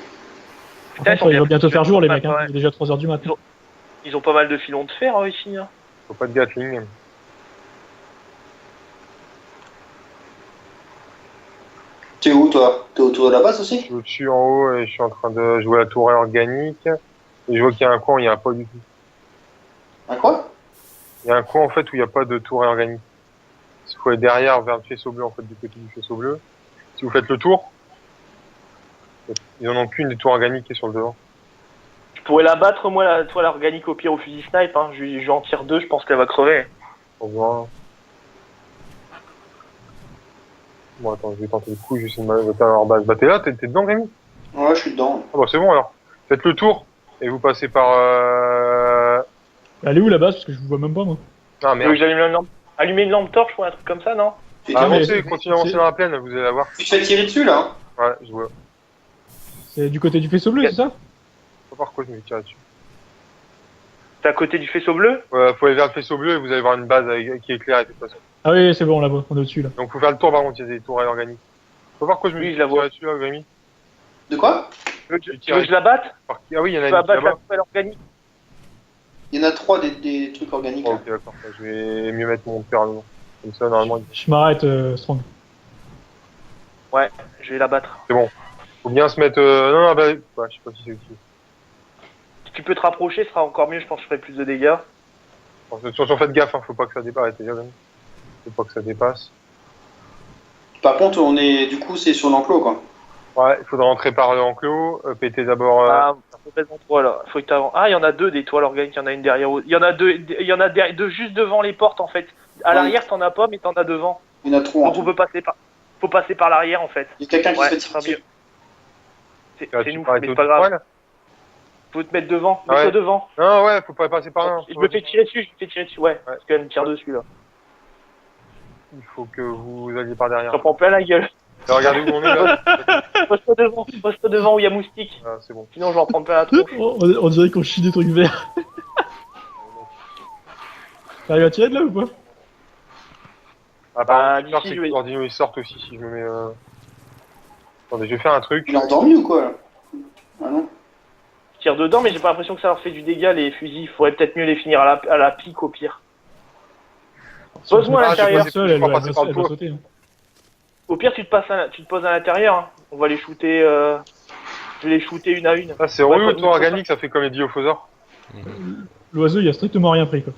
Putain,
Par contre, il va bientôt faire jour, les
Ouais,
mecs. Hein.
ouais.
Il est déjà 3h du matin.
Ils ont pas mal de filons de fer ici. Hein.
Faut pas de gatling.
T'es où, toi? T'es autour de la base
Je
aussi?
suis au-dessus en haut et je suis en train de jouer à la tour organique. Et je vois qu'il y a un coin où il n'y a pas du tout.
Un quoi?
Il y a un coin en fait où il n'y a pas de tour organique. Il faut aller derrière vers le faisceau bleu, en fait, du côté du faisceau bleu. Si vous faites le tour, ils en ont qu'une des tours organiques qui est sur le devant.
Je pourrais la battre, moi, la toile organique au pire au fusil snipe. Hein. Je en tire 2, je pense qu'elle va crever.
Au revoir. Bon, attends, je vais tenter le coup, je vais essayer de m'arrêter à leur base. Bah, t'es là, t'es dedans, Rémi?
Ouais, je suis dedans.
Ah, bah, c'est bon alors. Faites le tour et vous passez par.
Elle est où la base? Parce que je vous vois même pas, moi.
Ah
Tu veux que
merde.
j'allume une lampe? Allumer une lampe torche ou un truc comme ça, non?
Tu
Ah, mais-
Avancez, continuez à avancer
c'est-
dans la plaine, vous allez la voir.
te fais tirer dessus là.
Ouais, je vois.
C'est du côté du faisceau bleu, c'est ça?
Pas par quoi je me tire dessus.
T'es à côté du faisceau bleu?
Ouais, faut aller vers le faisceau bleu et vous allez voir une base qui est éclairée de toute façon.
Ah oui, c'est bon, là-bas, on est au-dessus, là.
Donc faut faire le tour par contre, il y a des tours organiques. Faut voir quoi je me
Oui, je
tire
la vois.
dessus là, Grémy.
De quoi?
Tu veux que
tire
je la batte?
Ah oui, il y en
Tu
a
vas
une qui
battre la
là-bas.
tourelle organique.
Il y en a 3 des trucs organiques.
Oh,
là.
ok, d'accord. Je vais mieux mettre mon père dedans. Comme ça, normalement,
Je m'arrête, Strong.
Ouais, je vais la battre.
faut bien se mettre. Non, non, bah, ouais, je sais pas si c'est utile.
Si tu peux te rapprocher, ce sera encore mieux, je pense que je ferai plus de dégâts.
Attention, faites gaffe, hein, faut pas que ça dépasse. Arrêtez, Grémy. Faut pas que ça dépasse.
Par contre, on est du coup, c'est sur l'enclos quoi.
Ouais, il faudra entrer par l'enclos, péter d'abord.
Ah, mauvaise endroit là. Faut que t'avances. Ah, il y en a deux des toiles organiques, il y en a une derrière. Il y en a deux juste devant les portes en fait. À
Ouais.
l'arrière, t'en as pas, mais t'en as devant.
Il y en a 3 en
Donc on
tout.
peut passer par. Faut passer par l'arrière en fait.
Il y a quelqu'un qui
Ouais,
se fait
ce sera
tirer
mieux.
dessus.
C'est
Tu
nous,
peux arrêter
mais
au
c'est pas grave.
toile.
Faut te mettre devant.
Ouais.
Mets-toi devant.
Non, ouais, faut pas passer par là.
Je me fais tirer dessus, ouais. Parce qu'elle me tire dessus là.
Il faut que vous alliez par derrière.
J'en prends plein la gueule.
Et regardez où on est là.
Pose-toi devant où il y a moustique.
Ah, c'est bon.
Sinon, je vais en prendre plein la tronche.
On dirait qu'on chie des trucs verts. T'arrives à tirer de là ou pas?
Ah,
Bah,
par contre,
d'ici,
c'est
je
que
vais-
les ordinaux ils sortent aussi si je me mets. Attendez, je vais faire un truc.
Il est endormi ou quoi là? Ah non.
Je tire dedans, mais j'ai pas l'impression que ça leur fait du dégât les fusils. Faudrait peut-être mieux les finir à la pique au pire. Pose-moi à
Ah,
l'intérieur.
je
Seule, elle
vais
va
passer par le toit.
sauter. Hein.
Au pire, tu te poses à l'intérieur. Hein. On va les shooter. Je vais les shooter une à une.
Ah, c'est
Ouais,
relou le
pas-
tour organique, ça fait comme les diophosaures.
L'oiseau, il a strictement rien pris, quoi.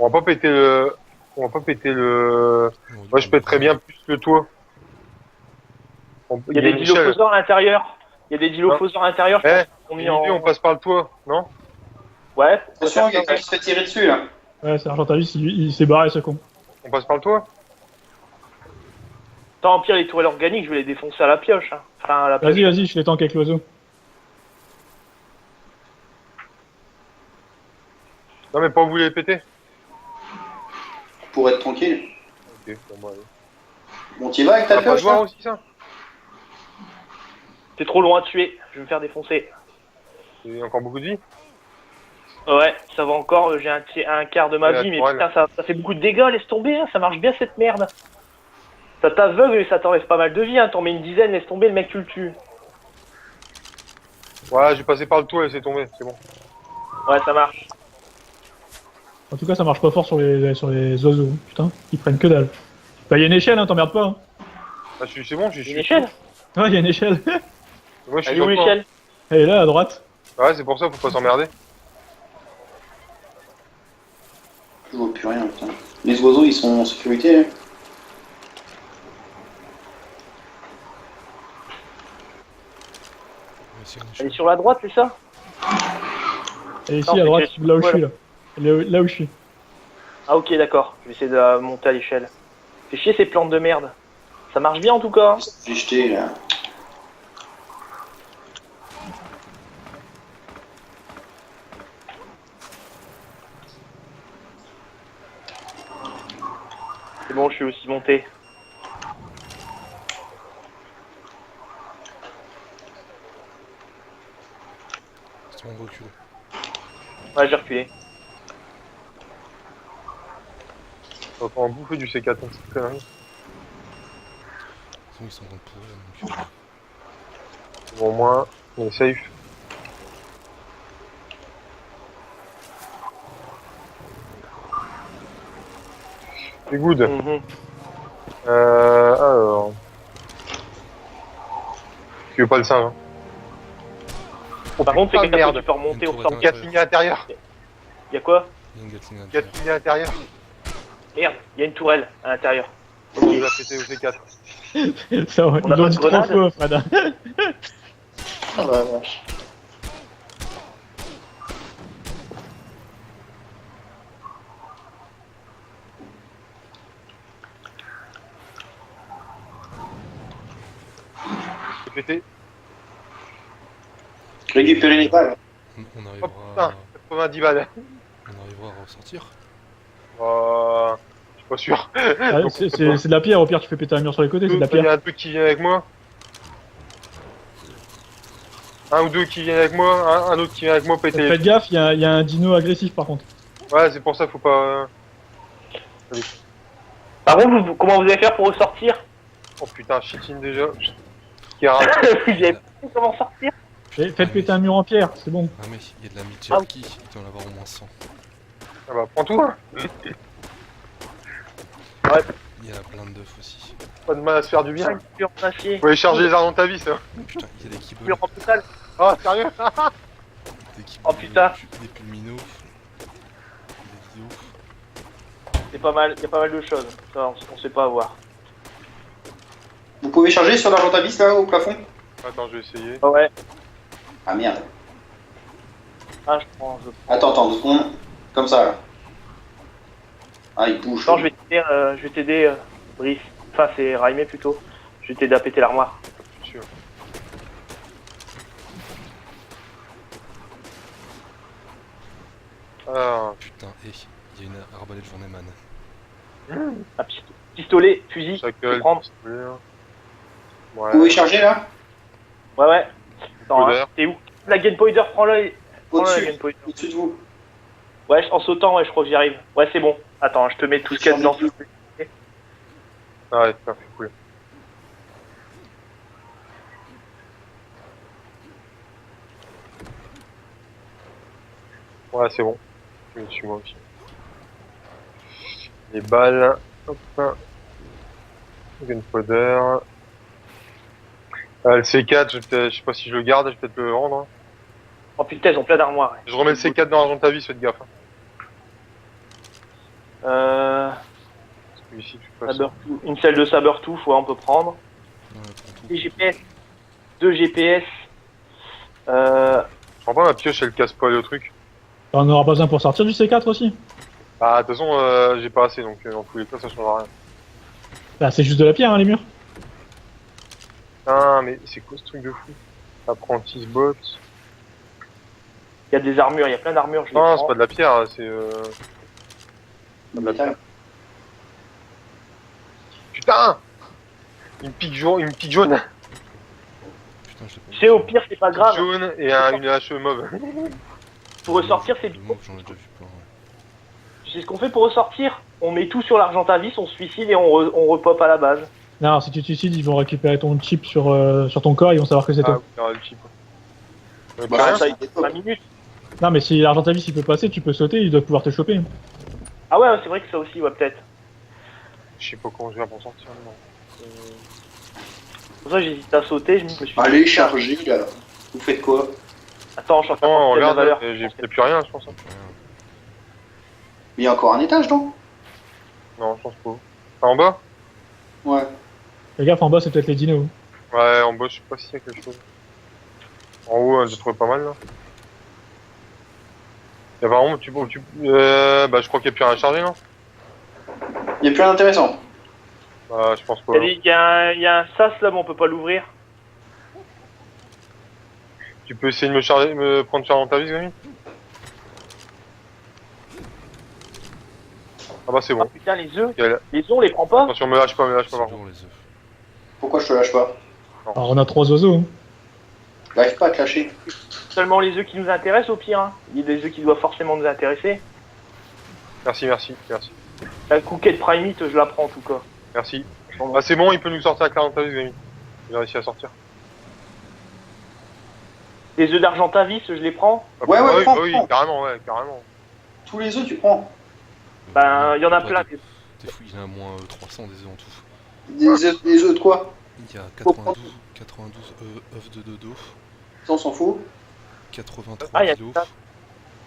On va pas péter le. On va pas péter le. Moi, je pèterais bien plus le toit.
Il y a des
une échelle.
dilophosaures à l'intérieur. Il y a des dilophosaures à l'intérieur.
Eh,
On
une
mis
idée,
en.
on passe par le toit, non?
Ouais.
Attention, il y a quelqu'un qui se fait tirer dessus là.
Ouais, c'est Argentavis, il s'est barré, ce con.
On passe par le toit?
Tant pire, les tourelles organiques, je vais les défoncer à la pioche. Hein. Enfin, à la pioche.
Vas-y, je les tank avec l'oiseau.
Non, mais pas vous les péter.
Pour être tranquille.
Ok, bon, bah, allez.
Bon, t'y vas avec
On
ta
va pas
pioche
se voir
là?
aussi, ça?
T'es trop loin à tuer. Je vais me faire défoncer.
Il y a encore beaucoup de vie?
Ouais, ça va encore. J'ai un quart de ma
Et la
vie, mais
tourelle.
putain, ça fait beaucoup de dégâts. Laisse tomber. Hein. Ça marche bien cette merde. Ça t'aveugle et ça t'enlève pas mal de vie. Hein. T'en mets une dizaine, laisse tomber, le mec tu le tues.
Ouais, j'ai passé par le toit et c'est tombé, c'est bon.
Ouais, ça marche.
En tout cas, ça marche pas fort sur les oiseaux. Putain, ils prennent que dalle. Bah, y a une échelle, hein, t'emmerdes pas. Hein.
Ah, c'est bon, je
Une
suis.
échelle.
Ouais, y a une échelle.
Moi, je
Elle
suis
est où
dans le coin.
l'échelle?
Elle est là, à droite.
Ouais, c'est pour ça, faut pas s'emmerder.
Je vois plus rien, putain. Les oiseaux, ils sont en sécurité. Hein.
Elle est sur la droite, c'est ça?
Elle est
Non,
ici, à
c'est
droite,
qu'elle-
là où je
voilà.
suis, là. Elle est là où je suis.
Ah ok, d'accord. Je vais essayer de la monter à l'échelle. Fais chier ces plantes de merde. Ça marche bien en tout cas. Hein.
J'ai jeté là.
C'est bon, je suis aussi monté.
C'est bon, recule.
Ouais, j'ai reculé.
On va en bouffer du C4, hein, c'est très bien.
Sinon, ils sont en train de pourrir. Donc,
Bon, au moins, on est safe. C'est good.
Mhm.
Alors. Tu veux pas le singe, hein? Oh,
Par contre, c'est
putain,
quelqu'un
merde.
que tu peux remonter au
Une
fur et à
tour
mesure.
Gatling à l'intérieur.
Y'a quoi?
il y a une Gatling à l'intérieur.
Gatling à l'intérieur.
Merde, y'a une tourelle à l'intérieur.
On va péter au C4.
Ça, ouais,
On a
ils l'ont
pas
dit
de
3
grenade
fois, Fred.
Ah bah vache.
C'est pété.
Récupérer les balles.
On
Oh
arrivera,
putain, 90 balles.
on arrivera à ressortir.
Je suis pas sûr.
Ah,
Donc,
c'est de la pierre, au pire tu fais péter un mur sur les côtés, c'est de la
il y
pierre.
a un truc qui vient avec moi. Un ou deux qui viennent avec moi, un autre qui vient avec moi péter.
Faites gaffe, il y a un dino agressif par contre.
Ouais, c'est pour ça, faut pas.
Par contre, comment vous allez faire pour ressortir?
Oh putain, shit-in déjà. Qui a raté.
Vous avez pas vu comment sortir?
Faites péter un mur en pierre, c'est bon.
Ah mais il y a de la mid-jerky, il doit en avoir au moins 100.
Ah bah, prends tout, hein.
Il y a plein de d'œufs aussi.
Pas de mal à se faire du bien.
5 murs en acier.
Faut aller charger les armes dans ta vie, ça.
Putain, il y a des kibbles,
Murs en total.
Ah, sérieux?
des kibbles,
Oh, putain.
des pulminos, des dios.
C'est pas mal, il y a pas mal de choses. Ça, on sait pas avoir.
Vous pouvez charger sur l'argent à vis là au plafond?
Attends, je vais essayer.
Ah ouais.
Ah merde.
Ah, je prends.
Attends, 2 secondes. Comme ça là. Ah, il bouge.
Non, je vais t'aider, Brice. Enfin, c'est Raimé plutôt. Je vais t'aider à péter l'armoire.
Je suis sûr. Ah,
Putain, et il y a une arbalète journeyman.
Un pistolet, fusil,
ça
je vais
gueule.
prendre.
Vous pouvez charger là?
Ouais, ouais. Attends,
Powder.
hein, t'es où? La Game Powder, prends-le. Prends-le, la
Au-dessus.
Game Powder.
Au-dessus de vous.
Ouais, en sautant, ouais, je crois que j'y arrive. Ouais, c'est bon. Attends, je te mets tout ce qu'il y a dedans.
Ah ouais, putain, c'est cool. Ouais, c'est bon. Je suis moi aussi. Les balles. Hop. Gunpowder. Le C4, je sais pas si je le garde, je vais peut-être le vendre. Hein.
Oh putain, ils ont plein d'armoires. Ouais.
Je remets le C4 dans l'argent de ta vie, faites gaffe. Hein. Parce que ici, tu peux
Saber tooth. Une selle de saber tooth, ouais, on peut prendre.
Ouais, prends tout.
Des GPS. 2 GPS.
Je prends pas ma pioche, elle casse pas le truc.
On aura pas besoin pour sortir du C4 aussi.
Ah, de toute façon, j'ai pas assez, donc dans tous les cas, ça changera rien.
Bah c'est juste de la pierre hein, les murs.
Putain, mais c'est quoi ce truc de fou? Apprentice bot.
Il y a des armures, il y a plein d'armures. Je les
Non,
prends.
c'est pas de la pierre, c'est.
Le métal.
Putain! Une pique jaune,
Putain, je l'ai pas
Tu sais, au pire, c'est pas grave.
jaune et une hache mauve.
Pour ressortir, c'est
Le
bien.
mauve, j'en ai déjà vu plein. Ouais.
Tu sais ce qu'on fait pour ressortir? On met tout sur l'argent à vis, on se suicide et on repop à la base.
Non, si tu te suicides, ils vont récupérer ton chip sur ton corps, ils vont savoir que c'est
Ah,
toi.
oui, il y aura le chip.
Bah,
Rien,
ça, il est top.
20 minutes.
Non, mais si l'argent à vis il peut passer, tu peux sauter, il doit pouvoir te choper.
Ah ouais, c'est vrai que ça aussi, ouais, peut-être.
je sais pas comment je vais faire pour sortir. Non.
Pour ça, j'hésite à sauter, je me suis
Allez, chargez là. Vous faites quoi?
Attends, je suis en train de
Non,
sortir de la
regarde,
valeur.
j'ai plus rien, je pense. Hein.
Mais il y a encore un étage, non?
Non, je pense pas. En bas?
Ouais.
Fais gaffe, en bas, c'est peut-être les dinos.
Ouais, en bas, je sais pas s'il y a quelque chose. En haut, j'ai trouvé pas mal là. Et apparemment, bah, je crois qu'il y a plus rien à charger, non?
Il y a plus rien d'intéressant.
Bah, je pense pas.
Il y a un sas là, mais on peut pas l'ouvrir.
Tu peux essayer de me prendre charge dans ta vie, Gami? Ah bah, c'est
Ah
bon.
putain, les œufs.
Nickel.
Les œufs, on les prend pas.
Attention, me lâche pas
C'est
par contre.
lourd les œufs.
Pourquoi je te lâche pas?
Alors, on a 3 oiseaux. Hein.
J'arrive pas à te lâcher.
Seulement les œufs qui nous intéressent au pire. Hein. Il y a des œufs qui doivent forcément nous intéresser.
Merci.
La couquette primite, je la prends en tout cas.
Merci.
Bon,
Ah, c'est bon, il peut nous sortir à 40 ta vie, Gami. J'ai réussi à sortir.
Les œufs d'argent à vis, je les prends.
Ah,
Ouais,
bah,
ouais,
oui,
prends,
bah oui,
prends.
carrément.
Tous les œufs, tu prends.
Ben, il y en a
Ouais,
plein.
T'es fou, il y en a moins 300 des œufs en tout.
Des œufs de quoi?
Il y a
Faut
92 œufs de dodo,
Ça, on s'en fout.
83
Ah, il y a
kilos,
ça.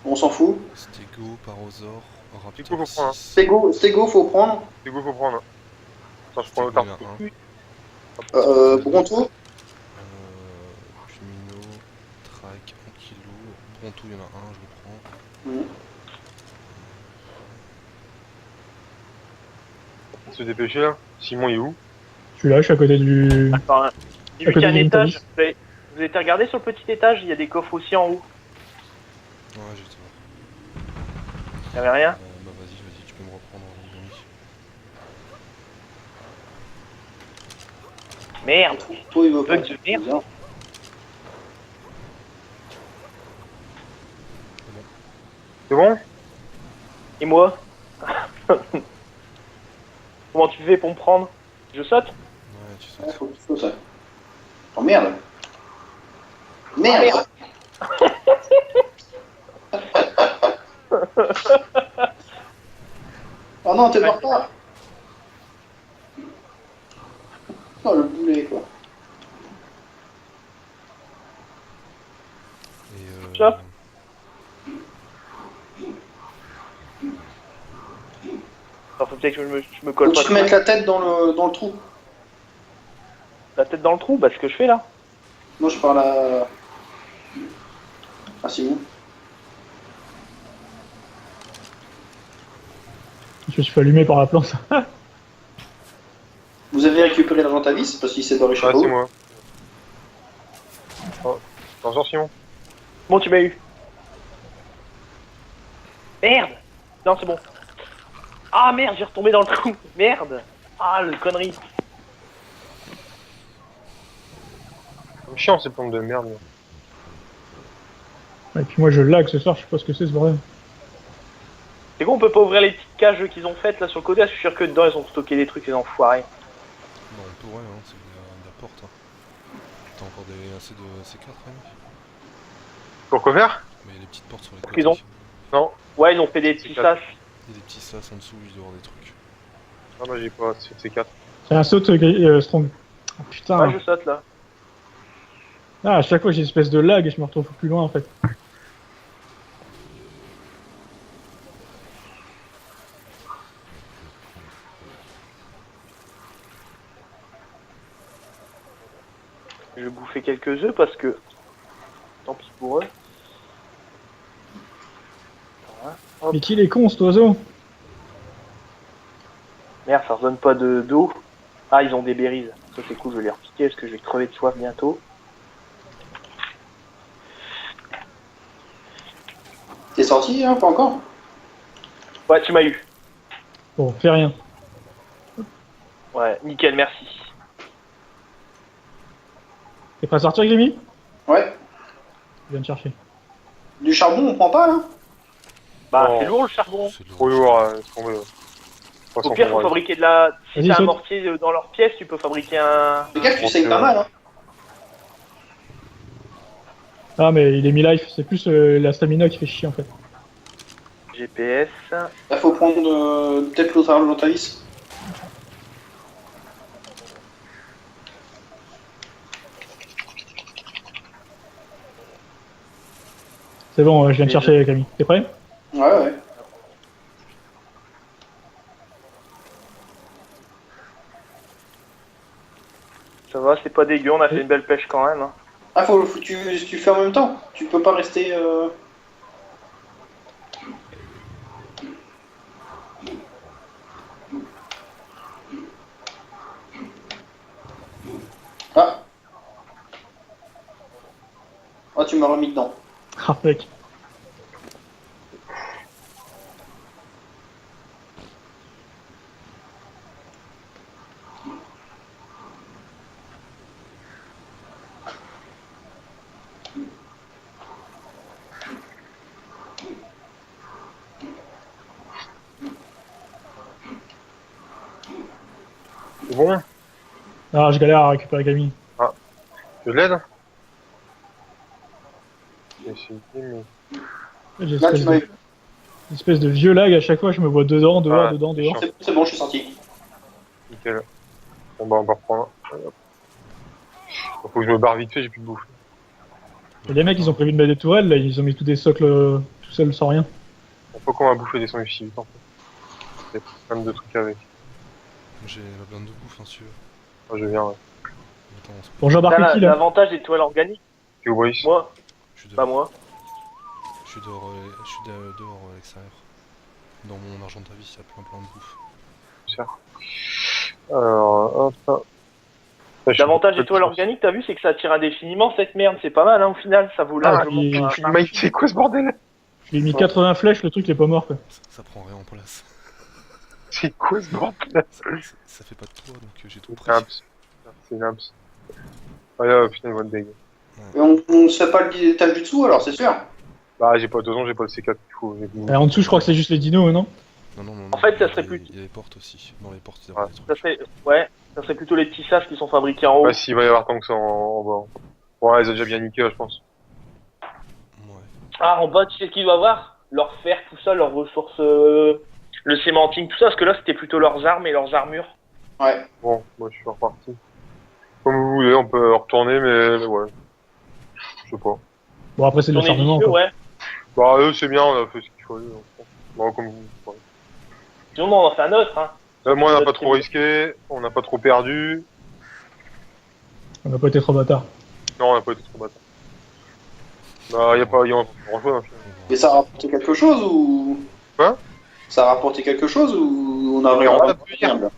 On s'en fout.
stégo, parasaure,
Du coup,
raptor
faut prendre un
6.
Stego, faut prendre.
C'est goût, faut prendre. Attends, je prends le
Stégo, il y en
tarpon.
a un.
Bronto.
Pumino, track, 1 kg. Bronto, il y en a un, je le prends.
Se dépêcher là. Simon, il est où?
Je suis là, je suis à côté du.
Attends, j'ai
À
vu
côté
qu'il y a un
du
étage.
Nintendo.
Vous avez été regardé sur le petit étage? Il y a des coffres aussi en haut.
Ouais, j'ai été voir.
Il y avait rien?
Bah vas-y, tu peux me reprendre.
Merde.
Toi, il veut pas.
Bug de merde.
Bien.
C'est bon?
Et moi? Comment tu fais pour me prendre? Je saute?
Ouais, tu
Ouais,
sautes.
faut qu'il faut ça. Oh merde. Merde. Oh non, t'es mort pas. Oh le boulet quoi.
Et
Chop. Alors, faut peut-être que je me colle
Faut
pas
que tu mettes la tête dans le trou.
la tête dans le trou, bah ce que je fais là.
Moi je parle à. Ah c'est où?
Je me suis fait allumer par la plante.
Vous avez récupéré l'argent à vis parce qu'il s'est dans les
Ah,
chapeaux.
c'est moi. Oh, t'en sors, Simon?
Bon, tu m'as eu. Merde. Non, c'est bon. Ah merde, j'ai retombé dans le trou. Merde. Ah, le connerie.
C'est chiant ces plantes de merde.
Et puis moi je lag ce soir, je sais pas ce que c'est ce bordel.
C'est con, on peut pas ouvrir les petites cages qu'ils ont faites là sur le côté. Je suis sûr que dedans ils ont stocké des trucs, les enfoirés.
Non, on pourrait, hein, c'est de la porte. Hein. T'as encore assez de C4, Rémi?
Pour quoi faire?
Mais il y a des petites portes sur les
Qu'ils
côtés.
ont.
Non.
Ouais, ils ont fait des petits
C'est
sas.
Il y a des petits sas en dessous, il doit y avoir des trucs.
Ah, moi j'ai pas, c'est 4.
C'est un saut strong. Oh, putain.
Ouais, je saute là.
Ah, à chaque fois j'ai une espèce de lag et je me retrouve plus loin en fait.
Je vais bouffer quelques œufs parce que. Tant pis pour eux.
Mais qu'il est con cet oiseau.
Merde, ça redonne pas d'eau. Ah, ils ont des berries. Ça c'est cool, je vais les repiquer parce que je vais crever de soif bientôt.
T'es sorti hein, pas encore?
Ouais, tu m'as eu.
Bon, fais rien.
Ouais, nickel, merci.
T'es prêt à sortir, Grémy?
Ouais.
Je viens te chercher.
Du charbon on prend pas là?
Bah,
Oh.
c'est lourd le charbon.
C'est
Trop lourd, laisse tomber.
Au pire, faut fabriquer de la. Si
Vas-y,
t'as un
saute.
mortier dans leur pièce, tu peux fabriquer un.
Les gars, tu
Ok,
saignes pas
ouais.
mal hein.
Ah, mais il est mi-life, c'est plus la stamina qui fait chier en fait.
GPS.
Là faut prendre peut-être l'autre argent à vis.
C'est bon, je viens te chercher, Camille. T'es prêt?
Ouais ouais.
Ça va, c'est pas dégueu, on a fait une belle pêche quand même. Hein.
Ah faut tu fais en même temps. Tu peux pas rester. Ah. Ah tu m'as remis dedans.
Ah, mec.
C'est bon?
Ah, je galère à récupérer Camille.
Je l'aide? J'ai essayé, mais...
J'ai
Là tu m'as eu.
une espèce de vieux lag à chaque fois, je me vois dedans, dehors,
Ah,
dedans, dehors.
C'est bon, je suis sorti.
Nickel. Bon bah on va reprendre. Faut que je me barre vite fait, j'ai plus de bouffe.
Et les mecs, ils ont prévu de mettre des tourelles, là, ils ont mis tous des socles tout seuls sans rien.
Faut qu'on va bouffer des sandwichs si vite en fait. Il y a plein de trucs avec.
J'ai la blinde de bouffe, hein, si tu veux.
Moi je viens, ouais.
Attends, on se peut.
Bon, j'embarque
T'as
qui là?
l'avantage des toiles organiques.
T'es où, Boris?
Moi,
Je suis
pas
dehors.
moi.
Je suis dehors, dehors à l'extérieur. Dans mon argent de ta vie, il y a plein de bouffe.
Alors, hop. Ça, je suis
L'avantage des
petit
toiles
sur-
organiques, t'as vu, c'est que ça tire indéfiniment cette merde. C'est pas mal, hein, au final, ça vaut
Ah,
largement.
il-
pour un-
Mike, c'est quoi ce bordel?
Je lui ai mis 80 flèches, le truc il est pas mort quoi.
Ça prend rien en place.
C'est quoi ce bordel?
Ça fait pas de toit, donc j'ai tout
Donc,
pris.
Synapse. Ah là, putain, ils vont être deg.
Et on se fait pas l'étage du dessous alors, c'est sûr.
Bah, j'ai pas, de toute façon, j'ai pas le C4 qu'il faut.
En dessous, je crois que c'est juste les dinos, non?
Non, non, non.
En fait, ça
il y a
serait
des-
plus-
Il y a les portes aussi. Dans les portes, il y
Ouais.
a des
Ça
trucs.
serait, ouais, ça serait plutôt les petits sas qui sont fabriqués en haut.
Bah, s'il va y avoir tant que ça en bas. Ouais, ils ont déjà bien niqué, là, je pense.
Ouais.
Ah, en bas, tu sais ce qu'ils doivent avoir? Leur fer, tout ça, leurs ressources, le sémantique, tout ça, parce que là, c'était plutôt leurs armes et leurs armures.
Ouais.
Bon, moi, je suis reparti. Comme vous voulez, on peut retourner, mais ouais. Je sais pas.
Bon, après, c'est de
Tourner
l'acharnement,
vicieux,
quoi.
ouais.
Bah, eux, c'est bien, on a fait ce qu'il fallait. Bon, comme vous. Ouais.
Sinon, on en fait un autre, hein.
Moi, on n'a pas trop risqué, on n'a pas trop perdu.
On n'a pas été trop bâtard.
Non, on n'a pas été trop bâtard. Bah, y a pas grand chose, hein, finalement.
Et ça a rapporté quelque chose ou.
Quoi?
Ça a rapporté quelque chose ou on a
Mais
vraiment.
rentable, tu veux dire?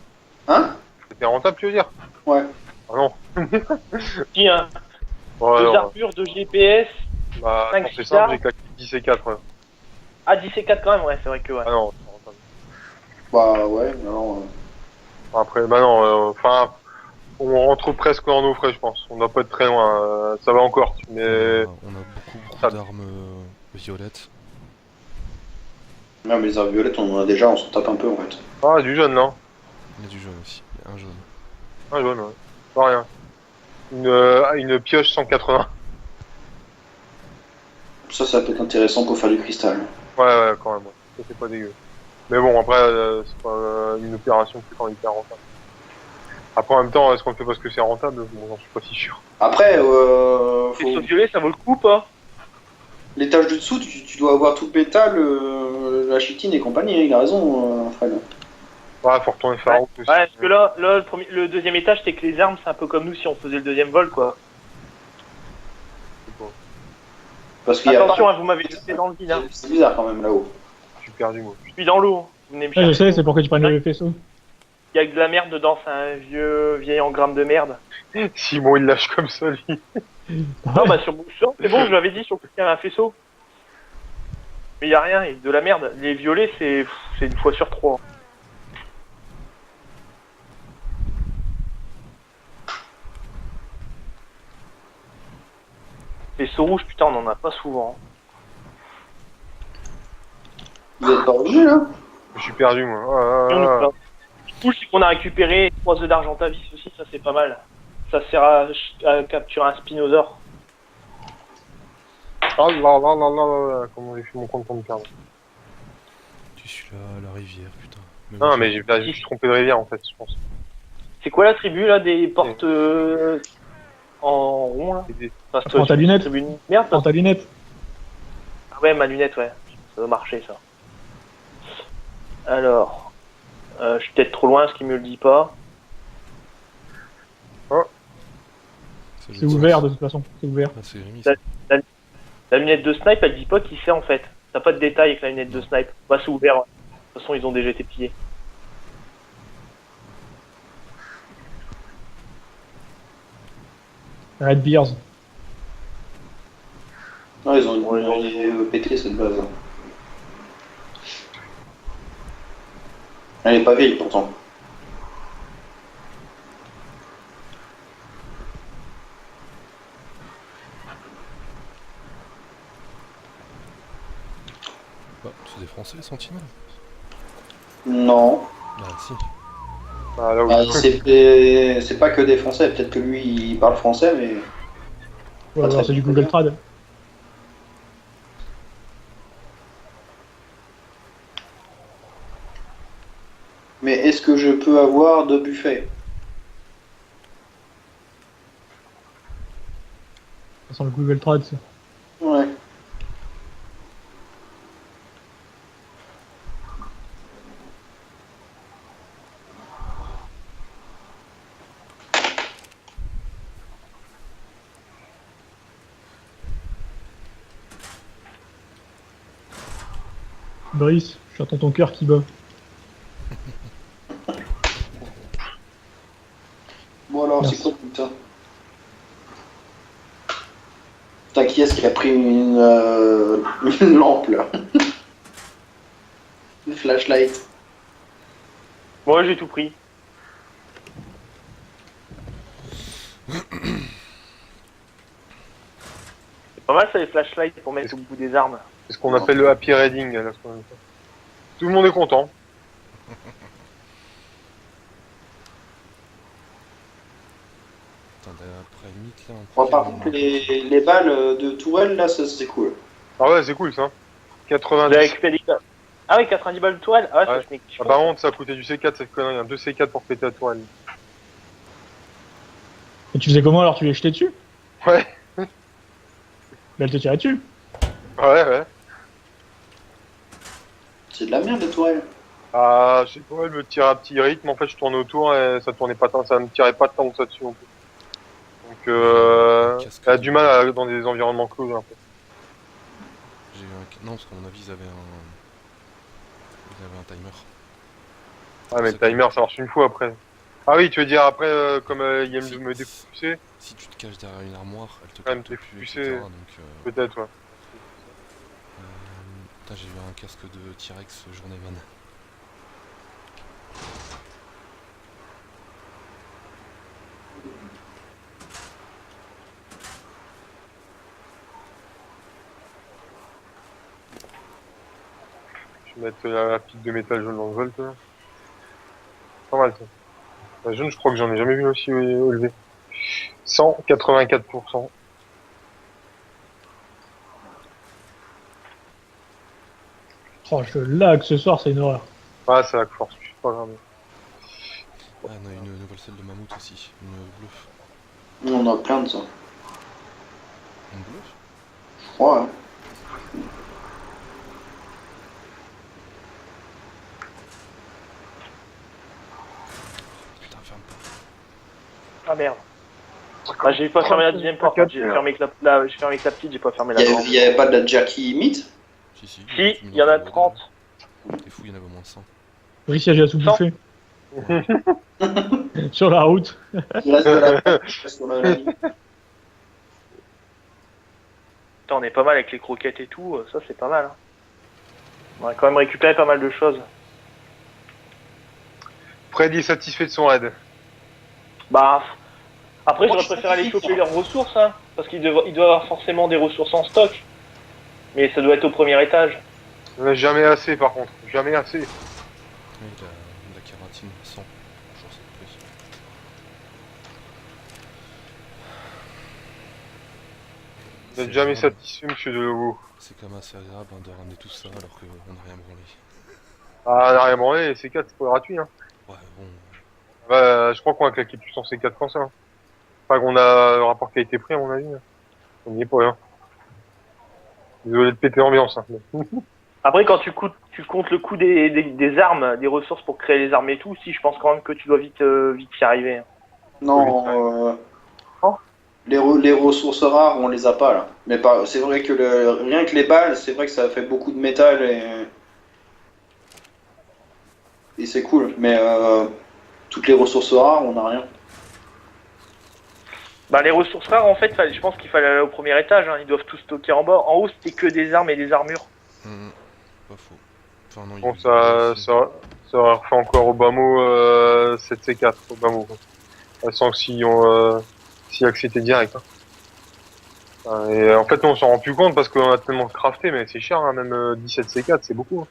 Hein?
C'était rentable, tu veux dire?
Ouais.
Ah non.
Qui, hein?
Ouais,
Deux
non.
armures, deux GPS.
Bah,
cinq
attends, c'est
guitares.
simple, j'ai claqué 10 et 4. Ouais.
Ah, 10 et 4 quand même, ouais, c'est vrai que ouais.
Ah non, c'est rentable.
Bah ouais, non.
Après, bah non, enfin, on rentre presque dans nos frais, je pense. On doit pas être très loin, ça va encore, mais...
On a beaucoup
Ça-
d'armes violettes.
Non, mais les armes violettes, on en a déjà, on s'en tape un peu en fait.
Ah, du jaune, non?
Il y a du jaune aussi. Il y a un jaune.
Ah, jaune, ouais. Pas rien. Une pioche 180.
Ça peut être intéressant pour faire du cristal.
Ouais, quand même, ouais. Ça, c'est pas dégueu. Mais bon, après, c'est pas une opération qui est quand même hyper rentable. Après, en même temps, est-ce qu'on le fait parce que c'est rentable? Bon, j'en suis pas si sûr.
Après,
Les sauts violets, ça vaut le coup, pas?
l'étage du dessous, tu dois avoir tout le pétale, la chitine et compagnie, hein, il a raison, Fred.
Ouais, faut retourner faire
Ouais.
la route aussi.
Ouais, parce que là le deuxième étage, c'est que les armes, c'est un peu comme nous si on faisait le deuxième vol, quoi.
Parce qu'il y a
Attention,
pas...
hein, vous m'avez jeté dans le vide, hein.
C'est bizarre quand même là-haut.
Je suis perdu, moi.
Je suis dans l'eau, hein. Vous venez me
Ouais, je
chercher.
sais, c'est pour que tu prennes le faisceau.
Il y a que de la merde dedans, c'est un vieil engramme de merde.
Simon, il lâche comme ça, lui.
Non, bah sur c'est bon, je l'avais dit, sur il y a un faisceau. Mais il y a rien, et de la merde. Les violets, c'est une fois sur trois. Les sauts rouges, putain, on en a pas souvent.
Vous êtes pas revenu là?
Je suis perdu, moi.
Du coup, c'est qu'on a récupéré 3 œufs d'argentavis aussi, ça c'est pas mal. Ça sert à capturer un spinosaure.
Ah là, comment j'ai fait mon compte pour me perdre?
Tu suis là, la rivière, putain.
Non, mais j'ai juste trompé de rivière, en fait, je pense.
C'est quoi la tribu là des portes en rond là? Enfin,
Prends ta lunette.
tribu de merde.
Prends ta lunette.
Ah ouais, ma lunette, ouais. Ça doit marcher ça. Alors, je suis peut-être trop loin, ce qui me le dit pas.
C'est ouvert de toute façon, c'est ouvert.
Ah, c'est Rémi,
Ça-
ça.
La lunette de snipe, elle dit pas qui c'est en fait. T'as pas de détails avec la lunette de snipe. Bah, c'est ouvert. Ouais. De toute façon, ils ont déjà été pillés.
Red Beers.
Non, ils ont pété cette base. Elle est pas vieille pourtant.
Bah, c'est des Français, les Sentinelles?
Non.
Bah, si.
Ah, là où
Bah, c'est pas que des Français, peut-être que lui il parle français, mais.
Ouais, alors c'est du Google Trad.
Mais est-ce que je peux avoir de buffet?
Ça sent le Google Trad, ça.
Ouais.
Brice, j'entends ton cœur qui bat.
Bon alors,
Merci.
c'est quoi putain? Putain, qui est-ce qui a pris une lampe là? Une flashlight.
Moi, j'ai tout pris. Pas mal ça les flashlights pour mettre au bout des armes.
C'est ce qu'on appelle le happy reading. Là, tout le monde est content.
Attends, après mythe là,
Bon, par contre, les balles de tourelle, là, ça c'est cool.
Ah ouais, c'est cool ça.
Vous avez
90.
récupéré des... Ah oui, 90 balles de tourelle. Ah ouais,
Ouais.
ça je n'ai
Ah, par contre, ça a coûté du C4 cette connerie. Un 2 C4 pour péter la tourelle.
Et tu faisais comment alors? Tu les jetais dessus?
Ouais.
Mais elle te tirait dessus.
Ouais.
C'est de la merde, les tourelles.
Ah, je sais pas, elle me tire à petit rythme. En fait, je tourne autour et ça tournait pas tant, ça me tirait pas tant que ça dessus non plus. Donc, elle a du mal dans des environnements clos, un peu.
J'ai eu un... Non, parce qu'à mon avis, ils avaient un timer.
Ouais, mais le timer, ça marche une fois après. Ah oui, tu veux dire après, comme il aime
Si-
me dépousser?
Si tu te caches derrière une armoire, elle te
Ouais, me
capte plus,
dépousser.
etc. Donc,
Peut-être, ouais.
putain, j'ai eu un casque de T-Rex journeyman.
Je vais mettre la pique de métal jaune dans le volt. Là. Pas mal ça. La jaune, je crois que j'en ai jamais vu aussi élevé. 184%.
Oh, je lag ce soir, c'est une horreur.
Ah, c'est la force, je suis pas grave.
Ah, on a une nouvelle selle de mammouth aussi. Une bleue.
Nous, on a plein de ça.
Une bleue?
Je crois, hein.
Putain, ferme pas.
Ah merde. Ah, j'ai pas fermé la deuxième porte. J'ai fermé que j'ai fermé que la petite, j'ai pas fermé la grande.
Il y avait pas de la Jackie Meat?
Si,
Si, il y en a 30.
T'es fou, il y en avait au moins 100.
Bricia, j'ai à tout
Cent.
bouffer. Sur la route.
Il reste de la place sur la ligne.
Putain, on est pas mal avec les croquettes et tout, ça c'est pas mal. Hein. On a quand même récupéré pas mal de choses.
Freddy est satisfait de son raid.
Bah, après
Moi,
j'aurais
je suis
préféré aller
satisfait,
choper leurs ressources, hein, parce qu'ils doivent avoir forcément des ressources en stock. Mais ça doit être au premier étage.
On a jamais assez par contre. Jamais assez.
Oui, la kératine, 100. Toujours ça de prix.
Vous n'êtes jamais satisfait, monsieur Delobo.
C'est quand même assez agréable hein, de ramener tout ça alors qu'on n'a rien branlé.
Ah, on a rien branlé, C4 c'est pas gratuit, hein.
Ouais, bon.
Bah, je crois qu'on a claqué plus en C4 qu'en ça. Hein. Enfin, qu'on a le rapport qualité-prix, à mon avis. Hein. On n'y est pas, hein. Désolé de péter l'ambiance, hein.
Après, quand tu comptes le coût des armes, des ressources pour créer les armes et tout, si je pense quand même que tu dois vite y arriver. Hein.
Non,
Oh.
les ressources rares, on les a pas là. Mais c'est vrai que rien que les balles, c'est vrai que ça fait beaucoup de métal et c'est cool. Mais toutes les ressources rares, on n'a rien.
Bah les ressources rares, en fait, je pense qu'il fallait aller au premier étage. Hein. Ils doivent tout stocker en bas. En haut, c'était que des armes et des armures.
Pas faux. Enfin, non,
Bon,
il y
ça
a-
refait encore Obama 7C4, Obama. Sans que si c'était direct. Hein. Et en fait, nous, on s'en rend plus compte parce qu'on a tellement crafté, mais c'est cher, hein, même 17C4, c'est beaucoup. Hein.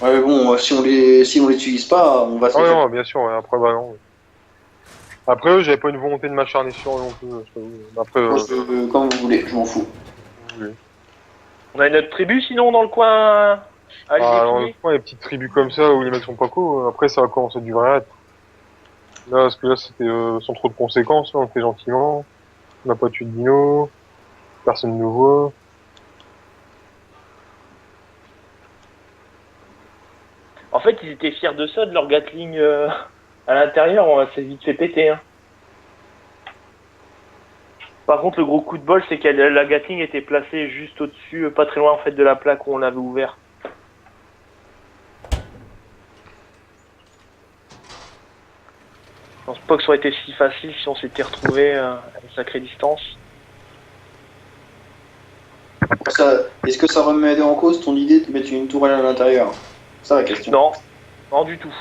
Ouais, mais bon, si on l'utilise pas, on va se
Ah
les
ouais,
faire.
non, bien sûr, ouais, après, bah non. Ouais. Après eux, j'avais pas une volonté de m'acharner sur eux non plus. Je t'avoue. Après,
Moi, comme vous voulez, je m'en fous.
oui.
On a une autre tribu sinon dans le coin à aller
Dans le
dépouiller.
coin, les petites tribus comme ça où les mecs sont pas co, après ça va commencer du vrai raid. Là, parce que là, c'était sans trop de conséquences, là, on le fait gentiment. On n'a pas tué de dino, personne ne nous voit.
En fait, ils étaient fiers de ça, de leur Gatling à l'intérieur. On s'est vite fait péter. Hein. Par contre, le gros coup de bol, c'est que la Gatling était placée juste au-dessus, pas très loin en fait de la plaque où on l'avait ouvert. Je pense pas que ça aurait été si facile si on s'était retrouvé à une sacrée distance.
Est-ce que ça remet en cause ton idée de mettre une tourelle à l'intérieur? C'est ça la question.
Non, non du tout.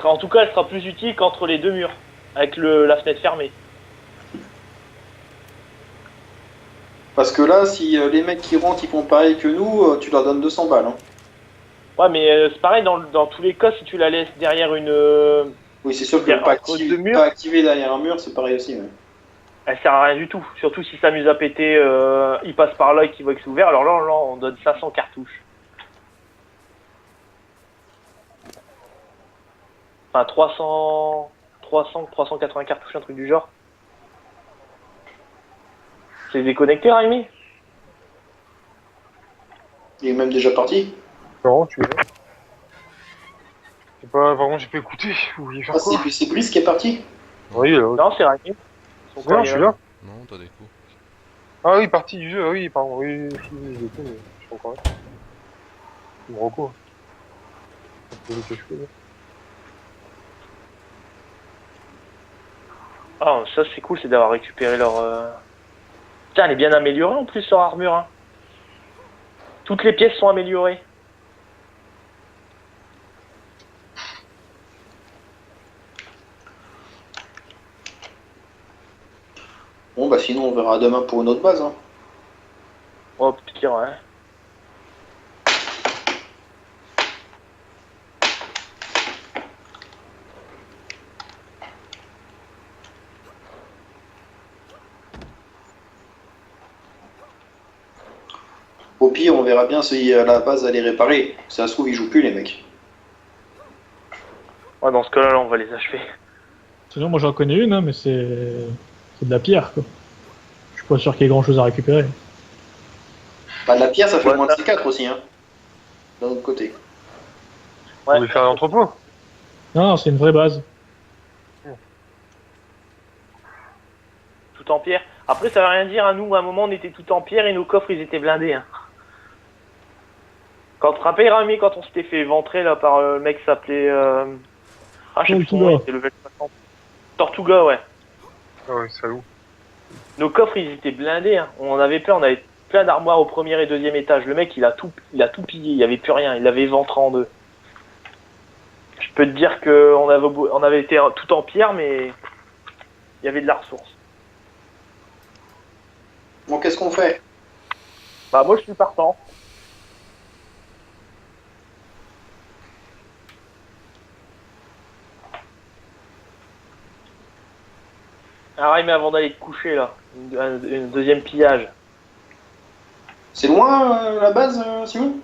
En tout cas, elle sera plus utile qu'entre les deux murs. avec la fenêtre fermée.
Parce que là, si les mecs qui rentrent, ils font pareil que nous, tu leur donnes 200 balles. Hein.
Ouais, mais c'est pareil, dans tous les cas, si tu la laisses derrière une...
Oui, c'est sûr que
derrière
pas,
un code de mur,
pas activer derrière un mur, c'est pareil aussi. Ouais.
elle sert à rien du tout. Surtout s'ils s'amusent à péter, ils passent par là et qu'ils voient que c'est ouvert, alors là, on donne 500 cartouches. Enfin, 380 cartouches, un truc du genre. C'est déconnecté, Raimi?
Il est même déjà parti.
Non, tu es là. C'est pas, vraiment, j'ai pas écouté. Vous vouliez faire
Ah,
quoi?
c'est Brice qui est parti.
Oui, là.
Non, c'est Raimi.
Non, je suis là.
Non, t'as des coups.
Ah oui, partie du jeu, ah oui, pardon, oui, si, j'ai tout, mais je suis encore là. Je me recours.
Ah, ça c'est cool, c'est d'avoir récupéré leur... Putain, elle est bien améliorée en plus, leur armure. Hein. Toutes les pièces sont améliorées.
Bon, bah sinon, on verra demain pour une autre base. Hein.
Oh, pire, ouais.
Au pire, on verra bien si la base elle est réparée. Si ça se trouve, ils jouent plus, les mecs.
Ouais, dans ce cas-là, on va les achever.
Sinon, moi j'en connais une, hein, mais c'est de la pierre, quoi. Je suis pas sûr qu'il y ait grand chose à récupérer.
Bah, de la pierre, ça fait
Ouais,
moins de
ça-
C4 aussi, hein. D'un autre côté.
On veut faire un entrepôt.
Non, non, c'est une vraie base.
Tout en pierre. Après, ça veut rien dire, hein. Nous, à un moment, on était tout en pierre et nos coffres, ils étaient blindés. Hein. Quand tu te rappelles, Rami, quand on s'était fait éventrer là, par le mec qui s'appelait... Ah, je sais plus son nom, il
Tortuga.
était level 60. Tortuga, ouais.
Ah ouais, salaud.
Nos coffres, ils étaient blindés. Hein. On en avait plein, on avait plein d'armoires au premier et deuxième étage. Le mec, il a tout pillé, il n'y avait plus rien, il l'avait éventré en deux. Je peux te dire on avait été tout en pierre, mais il y avait de la ressource.
Bon, qu'est-ce qu'on fait?
Bah, moi, je suis partant. Ah, mais avant d'aller te coucher, là, une deuxième pillage.
C'est loin, la base, Simon?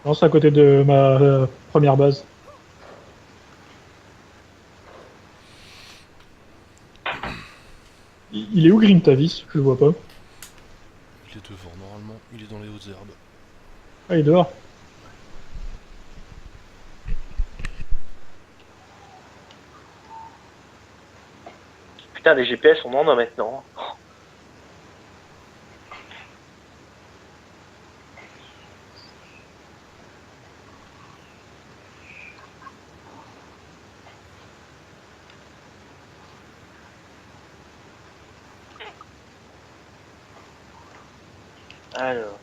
Non, c'est à côté de ma première base. Il est où Grimtavis? Je le vois pas.
Il est devant, normalement. Il est dans les hautes herbes.
Ah, il est dehors.
Putain, des GPS, on en a maintenant. Alors.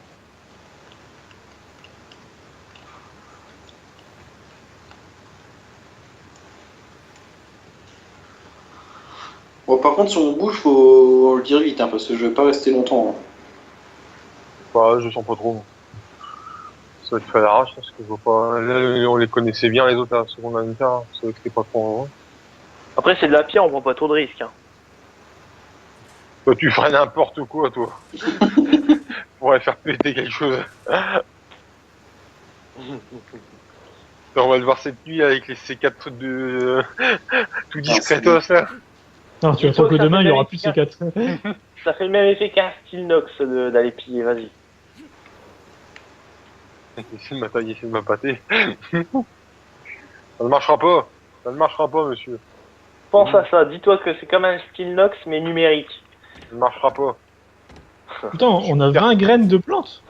Bon, par contre, si on bouge, faut le dire vite, hein, parce que je vais pas rester longtemps. Hein.
Bah, je sens pas trop. Ça va être fait à l'arrache, parce que je vois pas. Là, on les connaissait bien, les autres, à la seconde unité, hein. Ça va être pas trop en vrai.
Après, c'est de la pierre, on prend pas trop de risques. Hein.
Toi, tu ferais n'importe quoi, toi. Pour aller faire péter quelque chose. On va le voir cette nuit avec les C4 de... tout discretos, là.
Non, tu vas
Dis-toi
que
que
demain,
ça
il y aura
fait
plus de C4.
Ça fait le même effet qu'un style Nox d'aller piller, vas-y.
Essaye de m'appâter. Ça ne marchera pas. Ça ne marchera pas, monsieur.
Pense à ça, dis-toi que c'est comme un style Nox mais numérique.
Ça ne marchera pas.
Putain, on a 20 graines de plantes.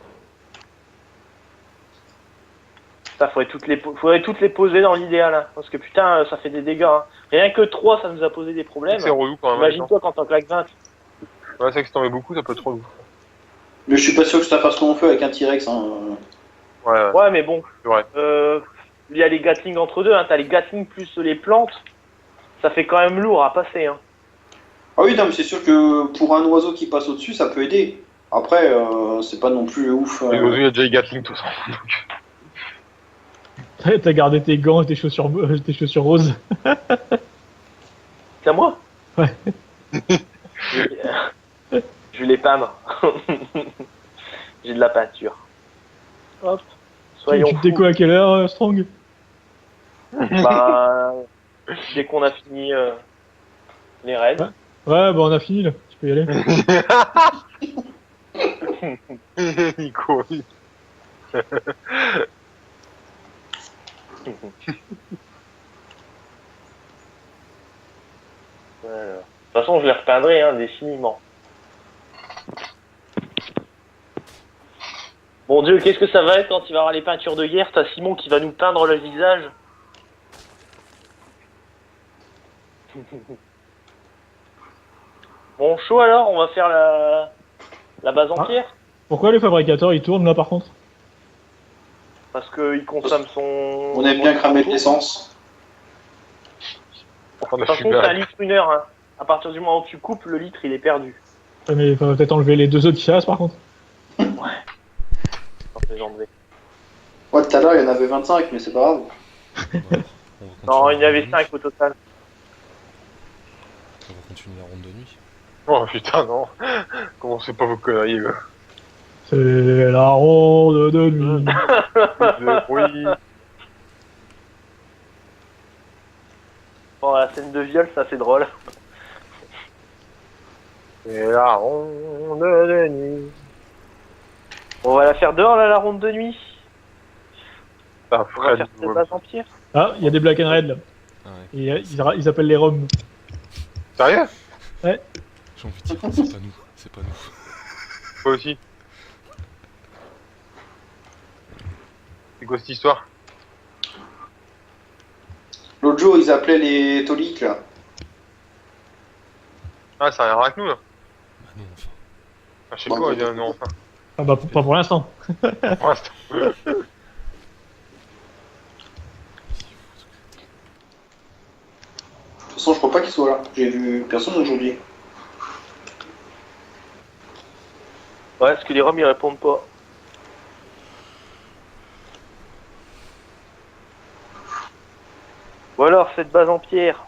Ça, faudrait toutes les poser dans l'idéal, hein, parce que putain, ça fait des dégâts. Hein. Rien que 3, ça nous a posé des problèmes.
C'est relou quand même.
Imagine-toi quand t'en claques 20.
Ouais, c'est vrai que si t'en mets beaucoup, ça peut être relou.
Mais je suis pas sûr que ça fasse long feu avec un T-Rex. Hein.
Ouais,
Ouais, mais bon,
c'est vrai.
il y a les Gatling entre deux, hein. T'as les Gatling plus les plantes. ça fait quand même lourd à passer. Hein.
Ah oui, non, mais c'est sûr que pour un oiseau qui passe au-dessus, ça peut aider. Après, c'est pas non plus ouf.
Et aujourd'hui, il y a déjà les Gatling, tout ça.
T'as gardé tes gants et tes chaussures roses.
C'est à moi.
Ouais.
Je vais les peindre. J'ai de la peinture. Hop. Soyons
Tu te déco à quelle heure, Strong?
Bah, dès qu'on a fini les raids.
Ouais, bah on a fini là, tu peux y aller.
Nico, oui.
Voilà. De toute façon, je les repeindrai indéfiniment. Mon Dieu, qu'est-ce que ça va être quand il va y avoir les peintures de guerre? T'as Simon qui va nous peindre le visage. Bon, chaud alors, on va faire la base en
Ah.
pierre.
Pourquoi les fabricateurs ils tournent là par contre?
Parce qu'il consomme son...
On aime bien cramer de l'essence.
On
De
a
toute façon, c'est
super.
1 litre une heure. Hein. À partir du moment où tu coupes, le litre, il est perdu.
Ouais, mais il faut peut-être enlever les 2 autres qui restent par contre.
Sans les enlever.
Ouais, tout à l'heure, il y en avait 25, mais c'est pas grave.
On va
Non,
continuer
il y en avait
la ronde.
5 au total.
On va continuer la ronde de nuit.
Oh putain, non. Commencez pas vos conneries, gars.
C'est la ronde de nuit.
Oui.
Bon, la scène de viol, ça c'est drôle.
Et la ronde de nuit.
On va la faire dehors là, la ronde de nuit.
Ah,
On va
Fred.
faire cette base en pierre.
Ah, il y a des Black and Red là.
Ah ouais.
Et, ils appellent les Roms.
Sérieux?
J'ai envie de dire, c'est pas nous. C'est pas nous.
Toi aussi. C'est quoi cette histoire?
L'autre jour, ils appelaient les Toliques, là.
Ah, ça a rien à voir avec nous, là.
Bah non, enfin.
Ah, je sais pas, il y a non, enfin.
Ah bah pas pour l'instant.
Pour l'instant.
De toute façon, je crois pas qu'ils soient là. J'ai vu personne aujourd'hui.
Ouais, parce que les Roms ils répondent pas. Ou alors cette base en pierre.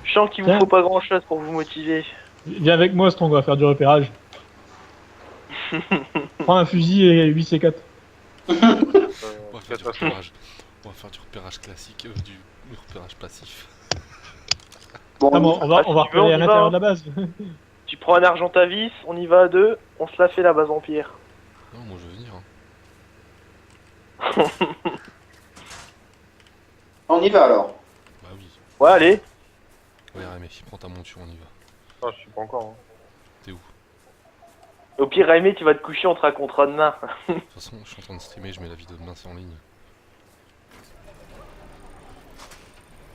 Je sens qu'il vous
Tiens.
faut pas grand chose pour vous motiver.
Viens avec moi, Strong, on va faire du repérage. Prends un fusil et 8 C4.
On va faire du
Catastrophe.
repérage. On va faire du repérage classique, du repérage passif.
Bon,
Ah bon, on va
Ah, si tu veux,
repérer
on
à
y va,
l'intérieur
hein.
de la base.
Tu prends un Argentavis, on y va à deux, on se la fait la base en pierre.
Non, moi je veux venir. Hein.
on y va alors.
Bah oui.
Ouais, allez.
Ouais, Rémi, prends ta monture, on y va.
Ah, je suis pas encore. Hein.
T'es où?
Au pire, Raimé, tu vas te coucher, on te racontera demain.
De toute façon, je suis en train de streamer, je mets la vidéo demain, c'est en ligne.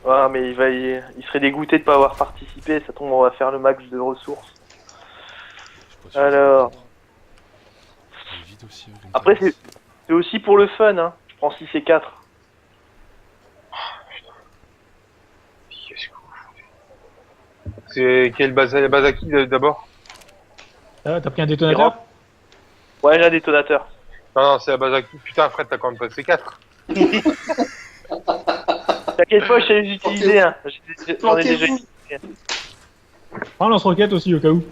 Ouais, mais il serait dégoûté de pas avoir participé, ça tombe, on va faire le max de ressources.
Je suis pas sûr
Alors.
que ça va. Elle est vide aussi, comme
Après,
tabac.
c'est aussi pour le fun, hein. Je prends 6 et 4.
Qu'est-ce que vous foutez? C'est quelle base, la base à qui d'abord?
Ah, t'as pris un détonateur?
Ouais, j'ai un détonateur.
Non, non, c'est la base à qui? Putain, Fred, t'as quand même passé 4.
T'inquiète pas, je sais les utiliser, hein. J'en ai déjà
Planquez-vous.
utilisé.
Prends un lance-roquette aussi au cas où.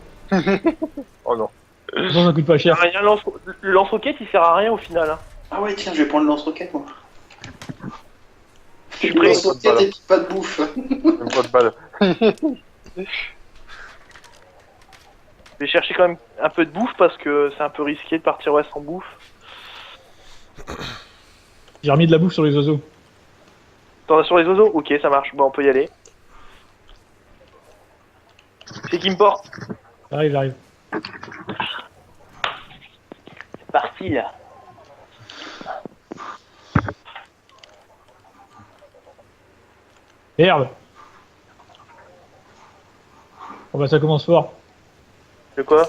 Oh non.
Non, ça coûte pas cher.
Rien, le lance-roquette, il sert à rien au final. Hein.
Ah ouais, tiens, je vais prendre le lance-roquette, moi.
Je suis prêt.
Lance-roquette et puis pas de bouffe.
Même pas de balle.
Je vais chercher quand même un peu de bouffe parce que c'est un peu risqué de partir ouais sans bouffe.
J'ai remis de la bouffe sur les oiseaux.
T'en as sur les oiseaux? Ok, ça marche. Bon, on peut y aller. C'est qui me porte?
J'arrive.
C'est parti là.
Merde. Oh bah ça commence fort.
De quoi?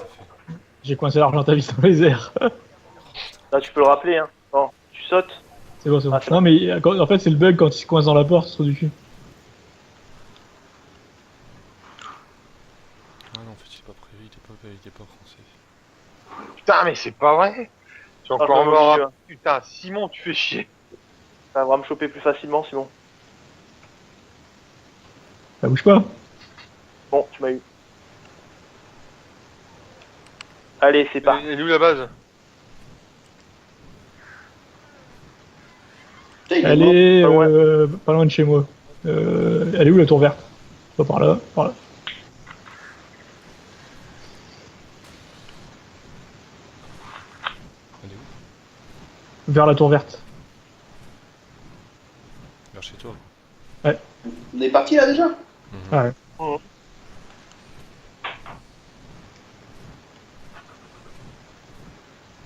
J'ai coincé l'argent à vis dans les airs.
Là, tu peux le rappeler, hein. Bon, tu sautes.
C'est bon, c'est bon.
Ah, c'est
Non, mais en fait, c'est le bug quand il se coince dans la porte, c'est trop du cul.
Ah non, en fait, il est pas prévu, il est pas français.
Putain, mais c'est pas vrai. Tu es
Ah,
encore
je
mort.
m'en
Putain, Simon, tu fais chier.
Ça va me choper plus facilement, Simon.
Ça bouge pas.
Bon, tu m'as eu. Allez, c'est parti.
Elle est où la base?
Putain, il est
Elle
mort.
est
pas loin.
pas loin de chez moi. Elle est où la tour verte? Pas par là, par là.
Elle est où?
Vers la tour verte.
Vers chez toi.
On est parti là déjà?
Mhm.
Ah ouais.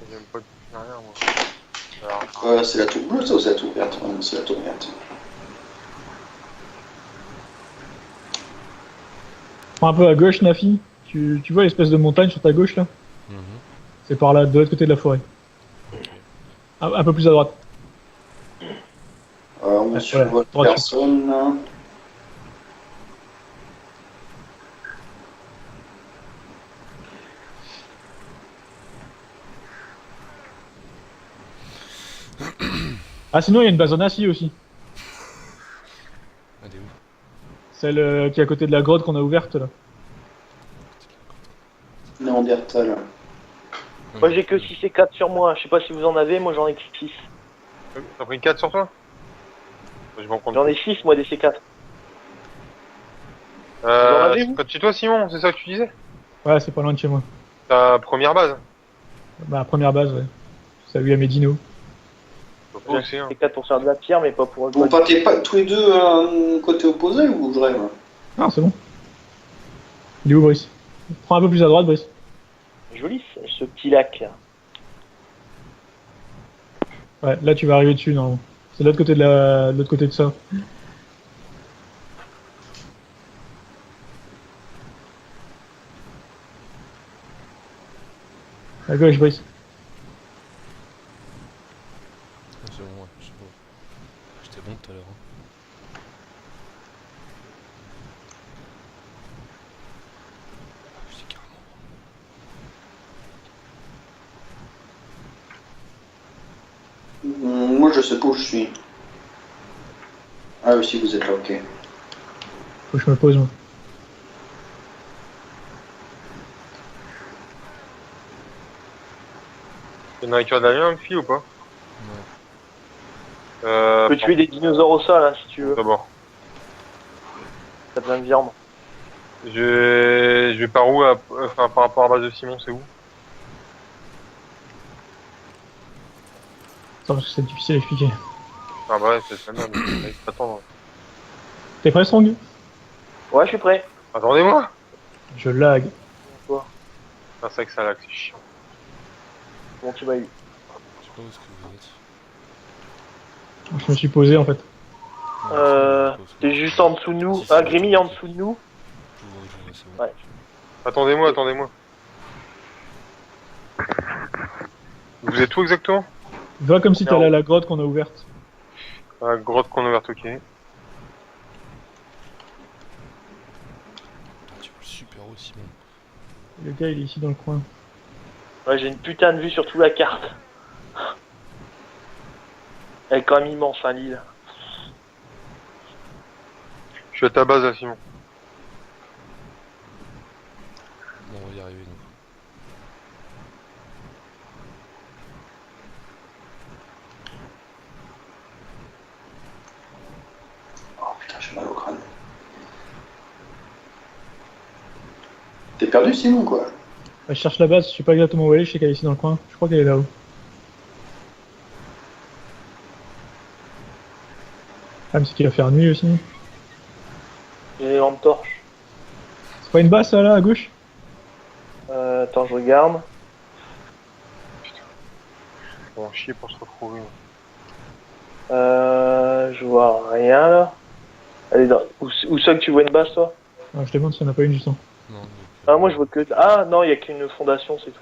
J'aime pas rien, moi. Alors,
C'est la tour bleue ça ou c'est la tour verte? Ouais, non, c'est la tour verte.
Prends un peu à gauche, Nafi. Tu vois l'espèce de montagne sur ta gauche là?
Mhm.
C'est par là, de l'autre côté de la forêt. Un peu plus à droite.
Moi,
Ouais,
je
voilà,
vois
droite.
personne là.
Ah, sinon, il y a une base en acier aussi.
Elle est où?
Celle qui est à côté de la grotte qu'on a ouverte là.
Néandertal.
Moi, j'ai que 6 et 4 sur moi. Je sais pas si vous en avez, moi j'en ai que 6.
T'as pris 4 sur toi? Je vais en prendre.
J'en ai 6, moi, des C4. en
Euh,
avez,
c'est
vous
pas de chez toi, Simon, c'est ça que tu disais?
Ouais, c'est pas loin de chez moi.
Ta première base?
Bah, première base, ouais. Salut à mes dinos.
Je sais pas où c'est, hein.
C4 pour faire de la pierre, mais pas pour...
Vous partez pas tous les deux côté opposé ou je rêve?
Ah, c'est bon. Il est où, Brice? Prends un peu plus à droite, Brice.
Joli, ce petit lac, là.
Ouais, là tu vas arriver dessus, normalement. C'est de l'autre côté de l'autre côté de ça. À gauche, Brice.
Ah, c'est bon, ouais, c'est bon. J'étais bon tout à l'heure. Hein. J'étais carrément
Moi je sais pas où je suis. Ah oui, si vous êtes là, ok.
Faut que je me pose, moi.
T'as une nourriture d'alien, fille, ou pas?
bon.
Tu peux tuer des dinosaures au sol, hein, si tu veux.
D'abord.
T'as besoin de viande.
Je vais par où, enfin, par rapport à la base de Simon, c'est où?
Attends, parce que c'est difficile à expliquer.
Ah bah ouais, c'est ça même, il faut attendre.
T'es prêt, Strong?
Ouais, je suis prêt.
Attendez-moi!
Je lag.
Quoi?
Ah, c'est vrai que ça lag, c'est chiant.
Bon, tu m'as eu.
Je sais pas où est-ce que vous êtes.
Je me suis posé, en fait.
T'es juste en dessous de nous. Ah, Grémy est en dessous de nous.
Je vois, c'est bon.
Ouais.
Attendez-moi, attendez-moi. Vous êtes où exactement?
Va comme si t'allais à la grotte qu'on a ouverte.
La grotte qu'on a ouverte, ok.
Putain, tu vois super haut, Simon.
Le gars, il est ici dans le coin.
Ouais, j'ai une putain de vue sur toute la carte. Elle est quand même immense, hein, l'île.
Je suis à ta base là, Simon.
Bon, on va y arriver, nous.
Oh putain, j'ai mal au crâne. T'es perdu, Simon, quoi?
Bah, je cherche la base, je sais pas exactement où elle est, je sais qu'elle est ici dans le coin. Je crois qu'elle est là-haut. Ah, mais c'est qu'il va faire nuit aussi.
J'ai les lampes torches.
C'est pas une base, ça, là, à gauche?
Attends, je regarde.
On va chier pour se retrouver.
Je vois rien, là. Elle est dans... Où ça que tu vois une base, toi?
Ah, je demande s'il n'y en a pas une, justement.
Non, donc,
Ah, moi, je vois que... Ah, non, il y a qu'une fondation, c'est tout.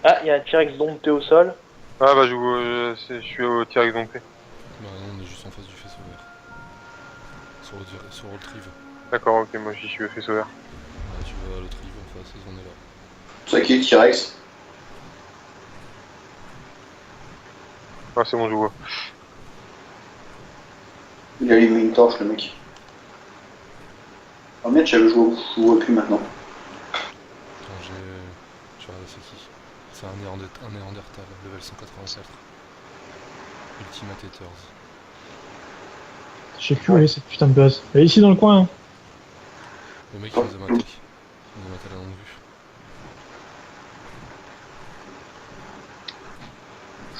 Ah, il y a un T-Rex dompté au sol.
Ah bah je suis au T-Rex dompté.
Bah non, on est juste en face du faisceau vert. Sur le retrieve.
D'accord, ok, moi j'y suis au faisceau vert.
Ouais, tu vois le retrieve en face, on est là.
C'est qui le T-Rex?
Ah c'est bon, je vois.
Il a allumé une torche, le mec. Ah merde, je vois plus maintenant.
Attends, je regarde c'est qui. C'est un Néandertal, level 184. Ultimate Haters.
Je sais plus où est cette putain de base. Elle est ici dans le coin. Hein.
Le mec il nous a maté. Il nous a maté à la longue vue.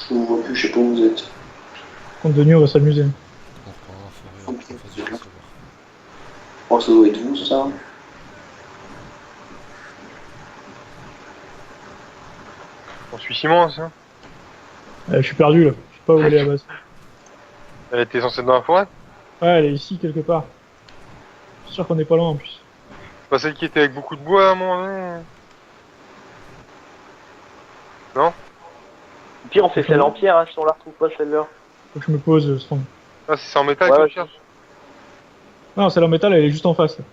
Je vous vois plus, je sais pas où vous êtes.
Compte de nuit, on va s'amuser.
On reprend la forêt en face du faisceau vert.
Je crois que ça doit être vous, ça.
On suit Simon, ça?
Je suis perdu là. Je sais pas où elle est la base.
Elle était censée être dans la forêt?
Ouais, elle est ici quelque part. Je suis sûr qu'on est pas loin en plus.
C'est pas celle qui était avec beaucoup de bois à un moment donné?
Au pire, on fait celle en pierre, hein, si on la retrouve pas celle-là.
Faut que je me pose, Strong.
Ah, c'est en métal
Ouais,
que
ouais.
tu cherches?
Non, celle en métal, elle est juste en face. Là.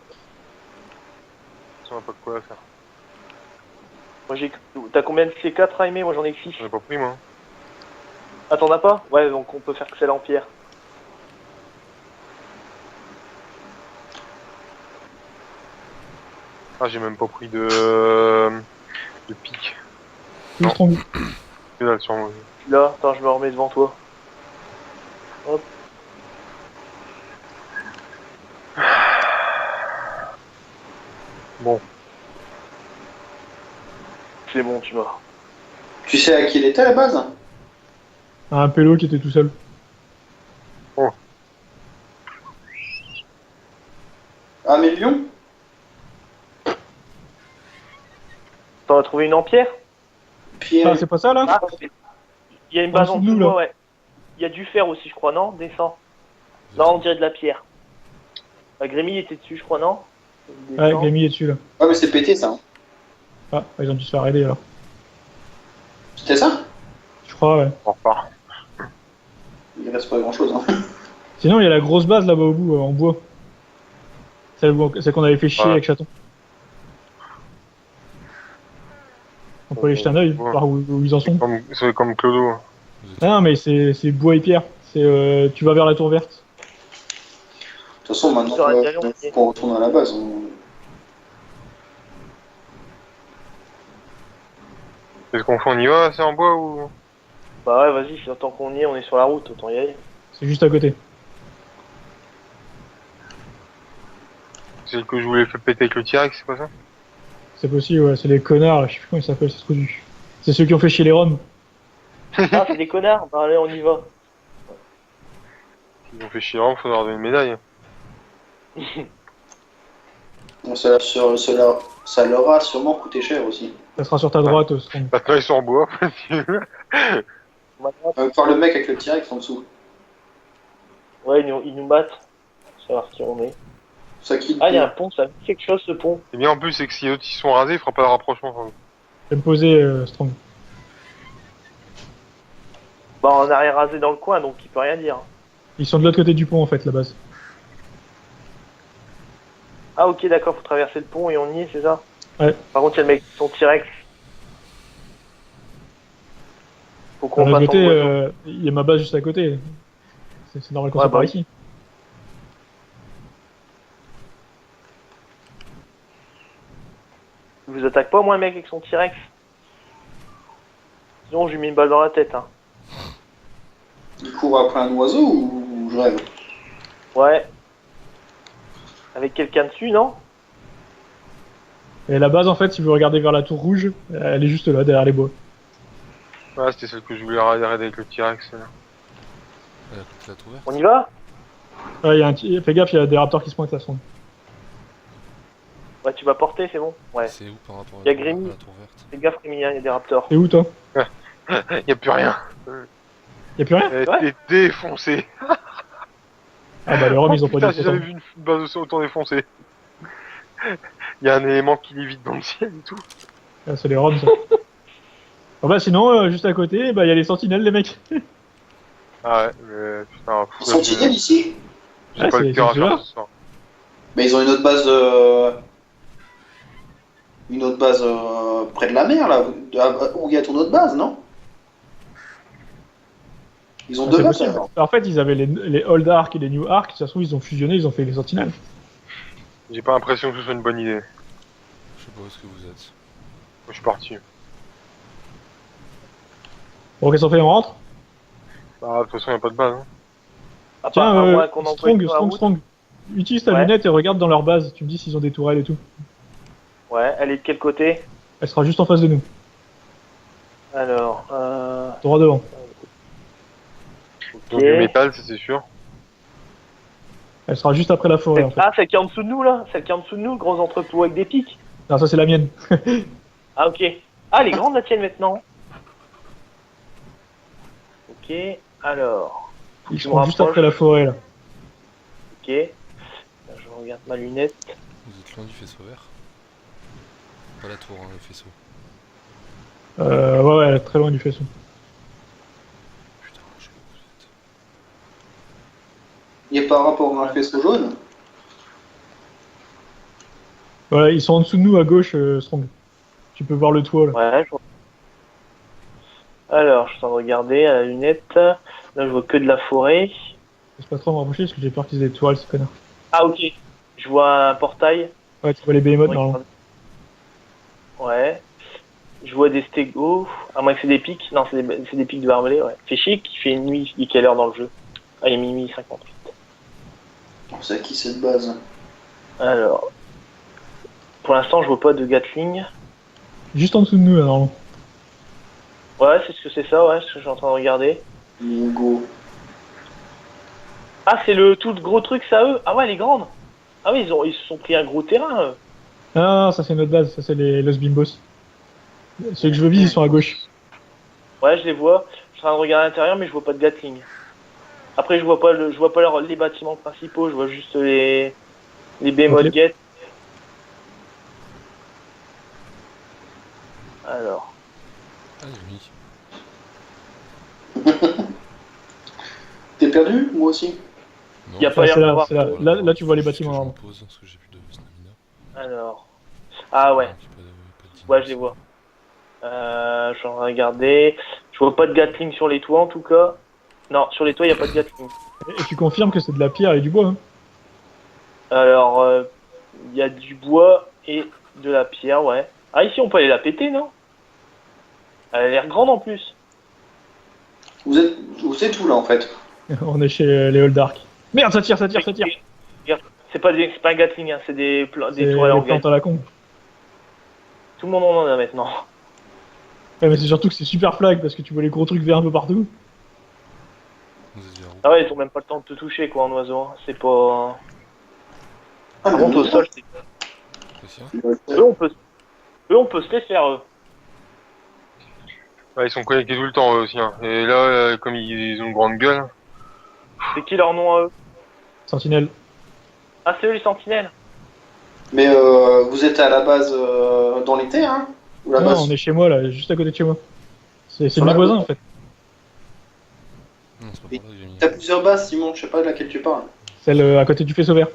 Ça n'a pas de quoi faire.
Moi, T'as combien de C4 à aimer? Moi, j'en ai que 6.
J'en ai pas pris, moi.
Ah, t'en as pas? Ouais, donc on peut faire que celle en pierre.
Ah, j'ai même pas pris de pique.
Plus
Non.
Strong.
C'est là, sur moi.
Là, attends, je me remets devant toi. Hop.
Bon.
C'est bon, tu m'as.
Tu sais à qui il était à la base?
Un pélo qui était tout seul.
Ah, mais Lyon?
T'en as trouvé une en pierre?
Pierre.
Ah, c'est pas ça là
Ah, il y a une base
En
en
dessous de
dessous de
nous,
moi, ouais. Il y a du fer aussi, je crois, non? Descends. Non, on dirait de la pierre. Bah, Grémy était dessus, je crois, non?
Ouais,
Descends.
Grémy est dessus là.
Ouais, mais c'est pété, ça. Hein.
Ah, ils ont dû se faire aider alors.
C'était ça?
Je crois, ouais.
On repart.
Il reste pas grand-chose. Hein.
Sinon, il y a la grosse base là-bas au bout, en bois. Celle qu'on avait fait chier
Ouais.
avec Chaton. On peut aller jeter un œil,
Ouais.
voir où ils en sont.
C'est comme Clodo. hein.
Vous êtes...
Ah non, mais c'est bois et pierre. Tu vas vers la tour verte.
De toute façon, maintenant,
Sur un camion,
faut qu'on retourne à la base.
Qu'est-ce qu'on fait? On y va? C'est en bois ou?
Bah ouais, vas-y, tant qu'on y est, on est sur la route, autant y aller.
C'est juste à côté.
C'est le que je voulais faire péter avec le T-Rex, c'est pas ça?
C'est possible, ouais. C'est les connards, là. Je sais plus comment ils s'appellent, c'est trop du. C'est ceux qui ont fait chier les Roms.
Ah, c'est des connards? Bah allez, on y va.
Ils ont fait chier, vraiment, faut leur donner une médaille.
Bon, ça leur a sûrement coûté cher aussi.
Ça sera sur ta droite, Strong.
Maintenant, ils sont en bois.
Maintenant,
Par le mec avec le T-Rex en dessous.
ouais, ils nous battent. Savoir qui on est.
Ça qui
Ah, il y a un pont, ça me dit quelque chose, ce pont.
Et bien en plus, c'est que si les autres ils sont rasés, il fera pas de rapprochement. Enfin,
Je vais me poser, Strong.
Bah, on a rien rasé dans le coin, donc il peut rien dire.
Ils sont de l'autre côté du pont, en fait, la base.
Ah, ok, d'accord, faut traverser le pont et on y est, c'est ça?
Ouais.
Par contre, il y a le mec qui son T-Rex. Faut qu'on
D'un
passe
autre
en
côté,
voiture.
il y a ma base juste à côté. C'est normal qu'on
Ouais,
soit
bah
par
oui.
ici.
Il vous attaque pas, moi, un mec avec son T-Rex? Sinon, je lui mets une balle dans la tête, hein.
il court après un oiseau ou je rêve?
Ouais. Avec quelqu'un dessus, non?
Et la base, en fait, si vous regardez vers la tour rouge, elle est juste là, derrière les bois.
ouais, c'était celle que je voulais arrêter avec le T-Rex. là.
Elle a coupé la tour verte.
On y va?
Ouais, fais gaffe, il y a des raptors qui se pointent à son.
Ouais, tu vas porter, c'est bon? Ouais.
C'est où par rapport à
Y a
la
Grémy.
tour verte?
Fais gaffe, Rémi, hein, y a des raptors.
T'es où, toi?
Y a plus rien.
Y'a plus rien?
Elle
Ouais.
était défoncée.
Ah bah, les Roms, ils ont pas
Putain,
dit
si j'avais vu une base autant défoncée. Y a un élément qui lévite dans le ciel et tout.
Ah, c'est les Roms, ça. Ah bah sinon, juste à côté, bah il y a les sentinelles, les mecs.
Ah ouais, mais putain,
Sentinelle ici?
j'ai
Ah,
pas le
c'est
cœur à
ceux-là.
faire ce soir.
Mais ils ont une autre base près de la mer, là, où il y a ton autre base, non? Ils ont
Ah,
deux
c'est
bases,
possible.
alors.
En fait, ils avaient les Old Ark et les New Ark, ça se trouve, ils ont fusionné, ils ont fait les sentinelles.
J'ai pas l'impression que ce soit une bonne idée.
Je sais pas où est-ce que vous êtes.
Moi, je suis parti.
Bon, qu'est-ce qu'on fait, on rentre?
Ah, de toute façon, y a pas de base. Hein.
Tiens,
À moins qu'on envoie sur la route.
Strong. Utilise ta
Ouais.
lunette et regarde dans leur base. Tu me dis s'ils ont des tourelles et tout.
Ouais, elle est de quel côté?
Elle sera juste en face de nous.
Alors,
Droit devant.
Donc du métal, ça, c'est sûr.
Elle sera juste après la forêt, en fait.
Ah, celle qui est en dessous de nous, là? Celle qui est en dessous de nous, gros entrepôt avec des pics?
Non, ça c'est la mienne.
Ah, ok. Ah, elle est grande, la tienne, maintenant. Ok, alors,
Ils
Je
seront
me
juste
rapproche.
après la forêt, là.
ok. Je regarde ma lunette.
Vous êtes loin du faisceau vert? Pas la tour, hein, le faisceau.
Ouais, très loin du faisceau.
Putain, je sais pas où vous êtes.
Il est par rapport à un faisceau jaune.
Voilà, ils sont en dessous de nous à gauche, Strong. Tu peux voir le toit, là.
Ouais, je vois. Alors, je suis en train de regarder à la lunette. Là, je vois que de la forêt.
C'est pas trop me rapprocher parce que j'ai peur qu'ils aient des tourelles, ces connards.
Ah, ok. Je vois un portail.
Ouais, tu vois les behemoths, normalement.
Ouais. Je vois des stégos. À moins que c'est des pics. Non, c'est des pics de barbelés, ouais. Fait chic, il fait une nuit. Il est quelle heure dans le jeu? Ah, il est minuit 58.
On sait à qui cette base.
Alors. Pour l'instant, je vois pas de Gatling.
Juste en dessous de nous, là, normalement.
Ouais, c'est ce que c'est ça, ouais, ce que je suis en train de regarder.
Go.
Ah, c'est tout le gros truc, ça, eux? Ah ouais, elle est grande. Ah oui, ils se sont pris un gros terrain, eux.
Ah, non, ça c'est notre base, ça c'est les Los Bimbos. Ceux que je veux viser, ils sont à gauche.
Ouais, je les vois. Je suis en train de regarder à l'intérieur, mais je vois pas de Gatling. Après, je vois pas les bâtiments principaux, je vois juste les behemoths
Ok.
get. Alors,
Ah, oui.
T'es perdu? Moi aussi.
Non,
Y a
je-
pas l'air
c'est là,
d'avoir-
c'est là.
voilà,
Là, tu vois les
juste
bâtiments,
que je me
normalement.
pose parce que j'ai plus de stamina.
alors. Ah ouais,
Donc, pas de dino
ouais, je les vois. Je suis en train de regarder. Je vois pas de Gatling sur les toits, en tout cas. Non, sur les toits, y a pas de Gatling.
Et tu confirmes que c'est de la pierre et du bois, hein.
Alors, il y a du bois et de la pierre, ouais. Ah, ici, on peut aller la péter, non? Elle a l'air grande en plus.
Vous êtes où là en fait?
On est chez les Old Ark. Merde, ça tire, ça tire, ça tire.
C'est pas un Gatling, hein, c'est des
C'est
tourelles
les
en
plantes à la con.
Tout le monde en a maintenant.
Ouais, mais c'est surtout que c'est super flag parce que tu vois les gros trucs verts un peu partout.
Vous êtes vers où?
Ah ouais, ils ont même pas le temps de te toucher, quoi, en oiseau. Hein. C'est pas...
Ah,
Par contre, au sol, c'est...
Ici, hein
Eux, on peut se les faire, eux.
Ouais, ils sont connectés tout le temps, eux aussi. Hein. Et là, comme ils ont une grande gueule,
C'est qui leur nom à eux?
Sentinelle.
Ah, c'est eux, les sentinelles.
Mais vous êtes à la base dans les terres, hein? Ou la
Non,
base
on est chez moi là, juste à côté de chez moi. C'est
Sur
mes
la
voisins
côte.
en fait.
Non, c'est pas
Oui.
par là que j'ai mis.
T'as plusieurs bases, Simon, je sais pas de laquelle tu parles.
Celle à côté du faisceau vert.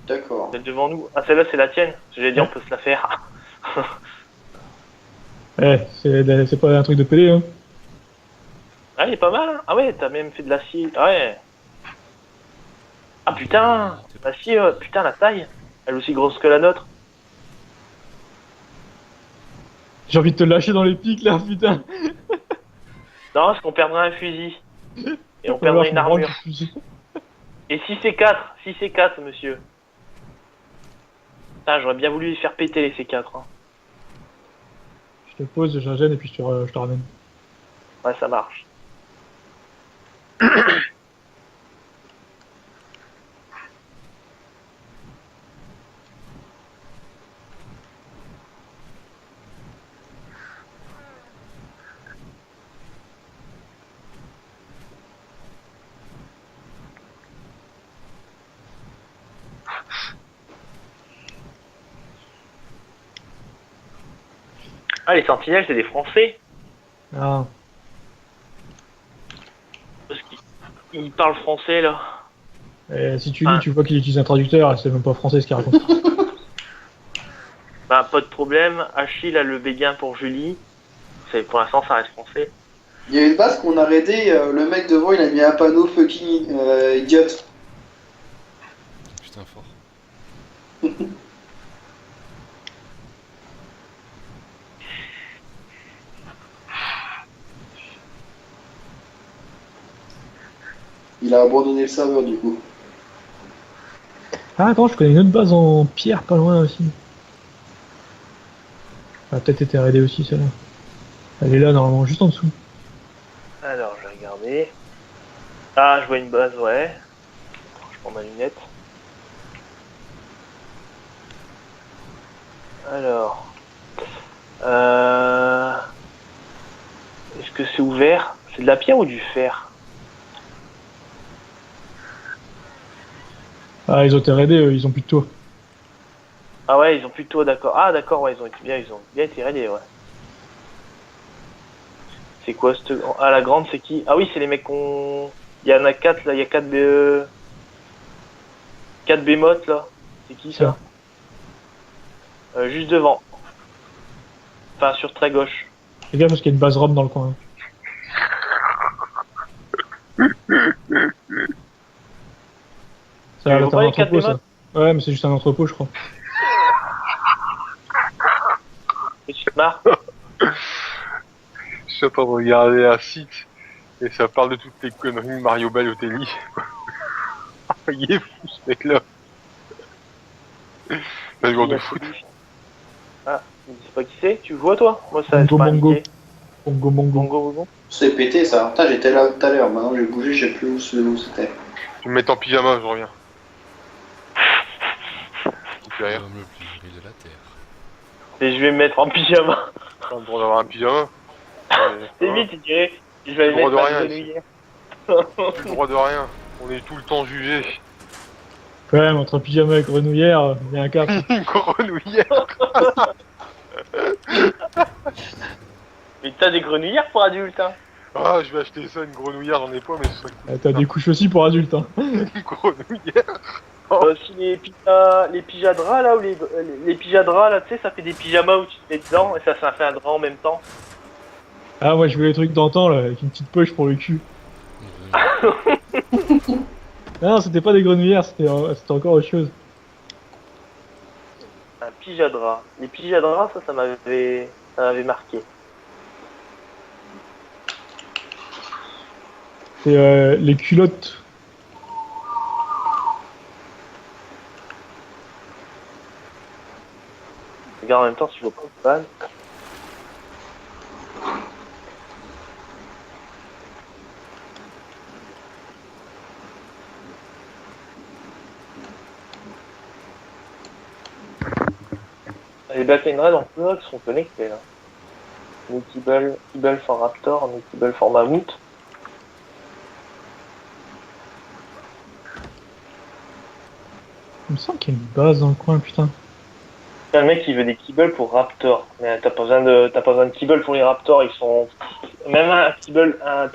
D'accord.
Celle devant nous. Ah, celle-là, c'est la tienne. J'allais dire,
Ouais.
on peut se la faire.
C'est pas un truc de PD, hein.
Ah, il est pas mal, hein. Ah ouais, t'as même fait de l'acier. Ah ouais. Ah putain, l'acier, putain, la taille. Elle est aussi grosse que la nôtre.
J'ai envie de te lâcher dans les pics là, putain.
Non, parce qu'on perdrait un fusil. Et on
Ou alors,
perdrait
je
une
me branle
armure.
du fusil.
Et si c'est 4, monsieur. Putain, j'aurais bien voulu les faire péter les C4. Hein.
Je te pose, j'ingène et puis je te ramène.
Ouais, ça marche. Ah, les sentinelles, c'est des Français.
Ah.
Parce qu'ils parlent français, là.
Et si tu lis, tu vois qu'il utilise un traducteur, c'est même pas français ce qu'il raconte.
Bah, pas de problème. Achille a le béguin pour Julie. Pour l'instant, ça reste français.
Il y a une base qu'on a raidée, le mec devant il a mis un panneau fucking idiot.
Putain, fort.
Il a abandonné le serveur du coup.
Ah, attends, je connais une autre base en pierre pas loin aussi. Elle a peut-être été raidée aussi celle-là. Elle est là normalement, juste en dessous.
Alors, je vais regarder. Ah, je vois une base, ouais. Je prends ma lunette. Alors. Est-ce que c'est ouvert? C'est de la pierre ou du fer?
Ah, ils ont été raidés, ils ont plus de toit.
Ah ouais, ils ont plus de toit, d'accord. Ah d'accord, ouais, ils ont bien été raidés, ouais. C'est quoi cette... Ah, la grande, c'est qui? Ah oui, c'est les mecs qu'on... Il y en a 4, là, il y a 4 4 bémotes, là. C'est qui, ça? Juste devant. Enfin, sur très gauche.
Fais gaffe parce qu'il y a une base Rome dans le coin. Ça a l'air d'être un entrepôt, ça. Ouais, mais c'est juste un entrepôt, je crois.
Et tu te marres?
Je suis en train de regarder un site et ça parle de toutes les conneries de Mario Balotelli. Il est fou ce mec-là. Un joueur de foot.
Ah, je sais pas qui c'est. Tu vois, toi? Moi, ça
Bongo
c'est pas
Mongo.
indiqué.
Bongo Mongo.
Bongo.
C'est pété ça. Putain, j'étais là tout à l'heure, maintenant j'ai bougé, je sais plus où c'était.
Je vais me mettre en pyjama, je reviens. Derrière.
L'homme le plus gris de la Terre.
Et je vais me mettre en pyjama.
J'ai le droit d'avoir un pyjama.
C'est vite, tu dirais. Je vais aller
Le droit
mettre
de
ma
rien,
grenouillère.
Plus le droit de rien. On est tout le temps jugé.
Quand même, entre pyjama et grenouillère, il y a un cap.
Grenouillère.
Mais t'as des grenouillères pour adultes, hein.
Ah, je vais acheter ça, une grenouillère, j'en ai pas, mais ce serait cool.
T'as des couches aussi pour adultes, hein.
Une grenouillère.
Si les pyjadras là, ou les pyjadras là, tu sais, ça fait des pyjamas où tu te mets dedans et ça fait un drap en même temps.
Ah, moi je veux les trucs d'antan là, avec une petite poche pour le cul. Non, c'était pas des grenouillères, c'était encore autre chose.
Un pyjadras. Les pyjadras, ça m'avait marqué.
C'est les culottes.
Regarde en même temps si je vois pas le ban. Les Backend en Prox sont connectés là. Notable for Raptor, Notable for Mammouth.
Il me semble qu'il y a une base dans le coin, putain.
Il y a un mec qui veut des kibbles pour Raptor, mais t'as pas besoin de kibbles pour les Raptors, ils sont... Même un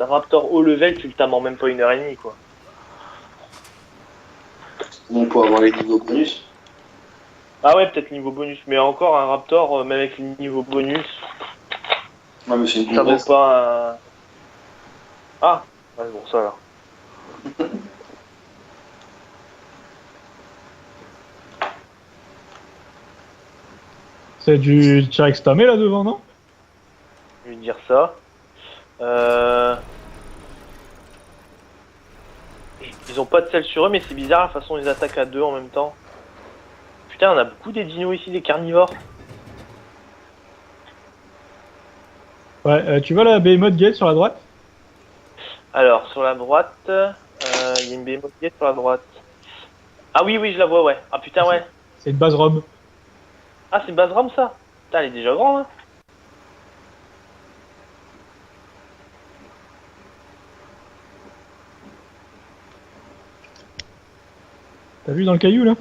Raptor haut level, tu le tames en même pas 1h30 quoi.
On peut avoir les niveaux bonus.
Ah ouais, peut-être niveau bonus, mais encore un Raptor, même avec le niveau bonus,
Ouais, mais c'est une
ça vaut
grosse.
pas un... Ah, ouais, bon ça alors.
C'est du T-Rex tamé là devant, non?
Je vais dire ça. Ils ont pas de sel sur eux, mais c'est bizarre la façon dont ils attaquent à deux en même temps. Putain, on a beaucoup des dinos ici, des carnivores.
Ouais, tu vois la Behemoth Gate sur la droite?
Alors, sur la droite, il y a une Behemoth Gate sur la droite. Ah oui, je la vois, ouais. Ah putain, ouais.
C'est une base Rome.
Ah, c'est une base RAM, ça. Putain, elle est déjà grande, hein.
T'as vu dans le caillou là?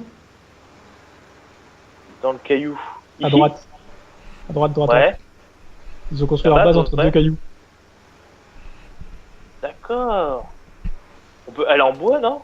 Dans le caillou.
À
Ici
droite. À droite.
Ouais.
Ils ont construit
La
leur
base,
base entre
ouais.
deux cailloux.
D'accord. On peut... Elle est en bois, non?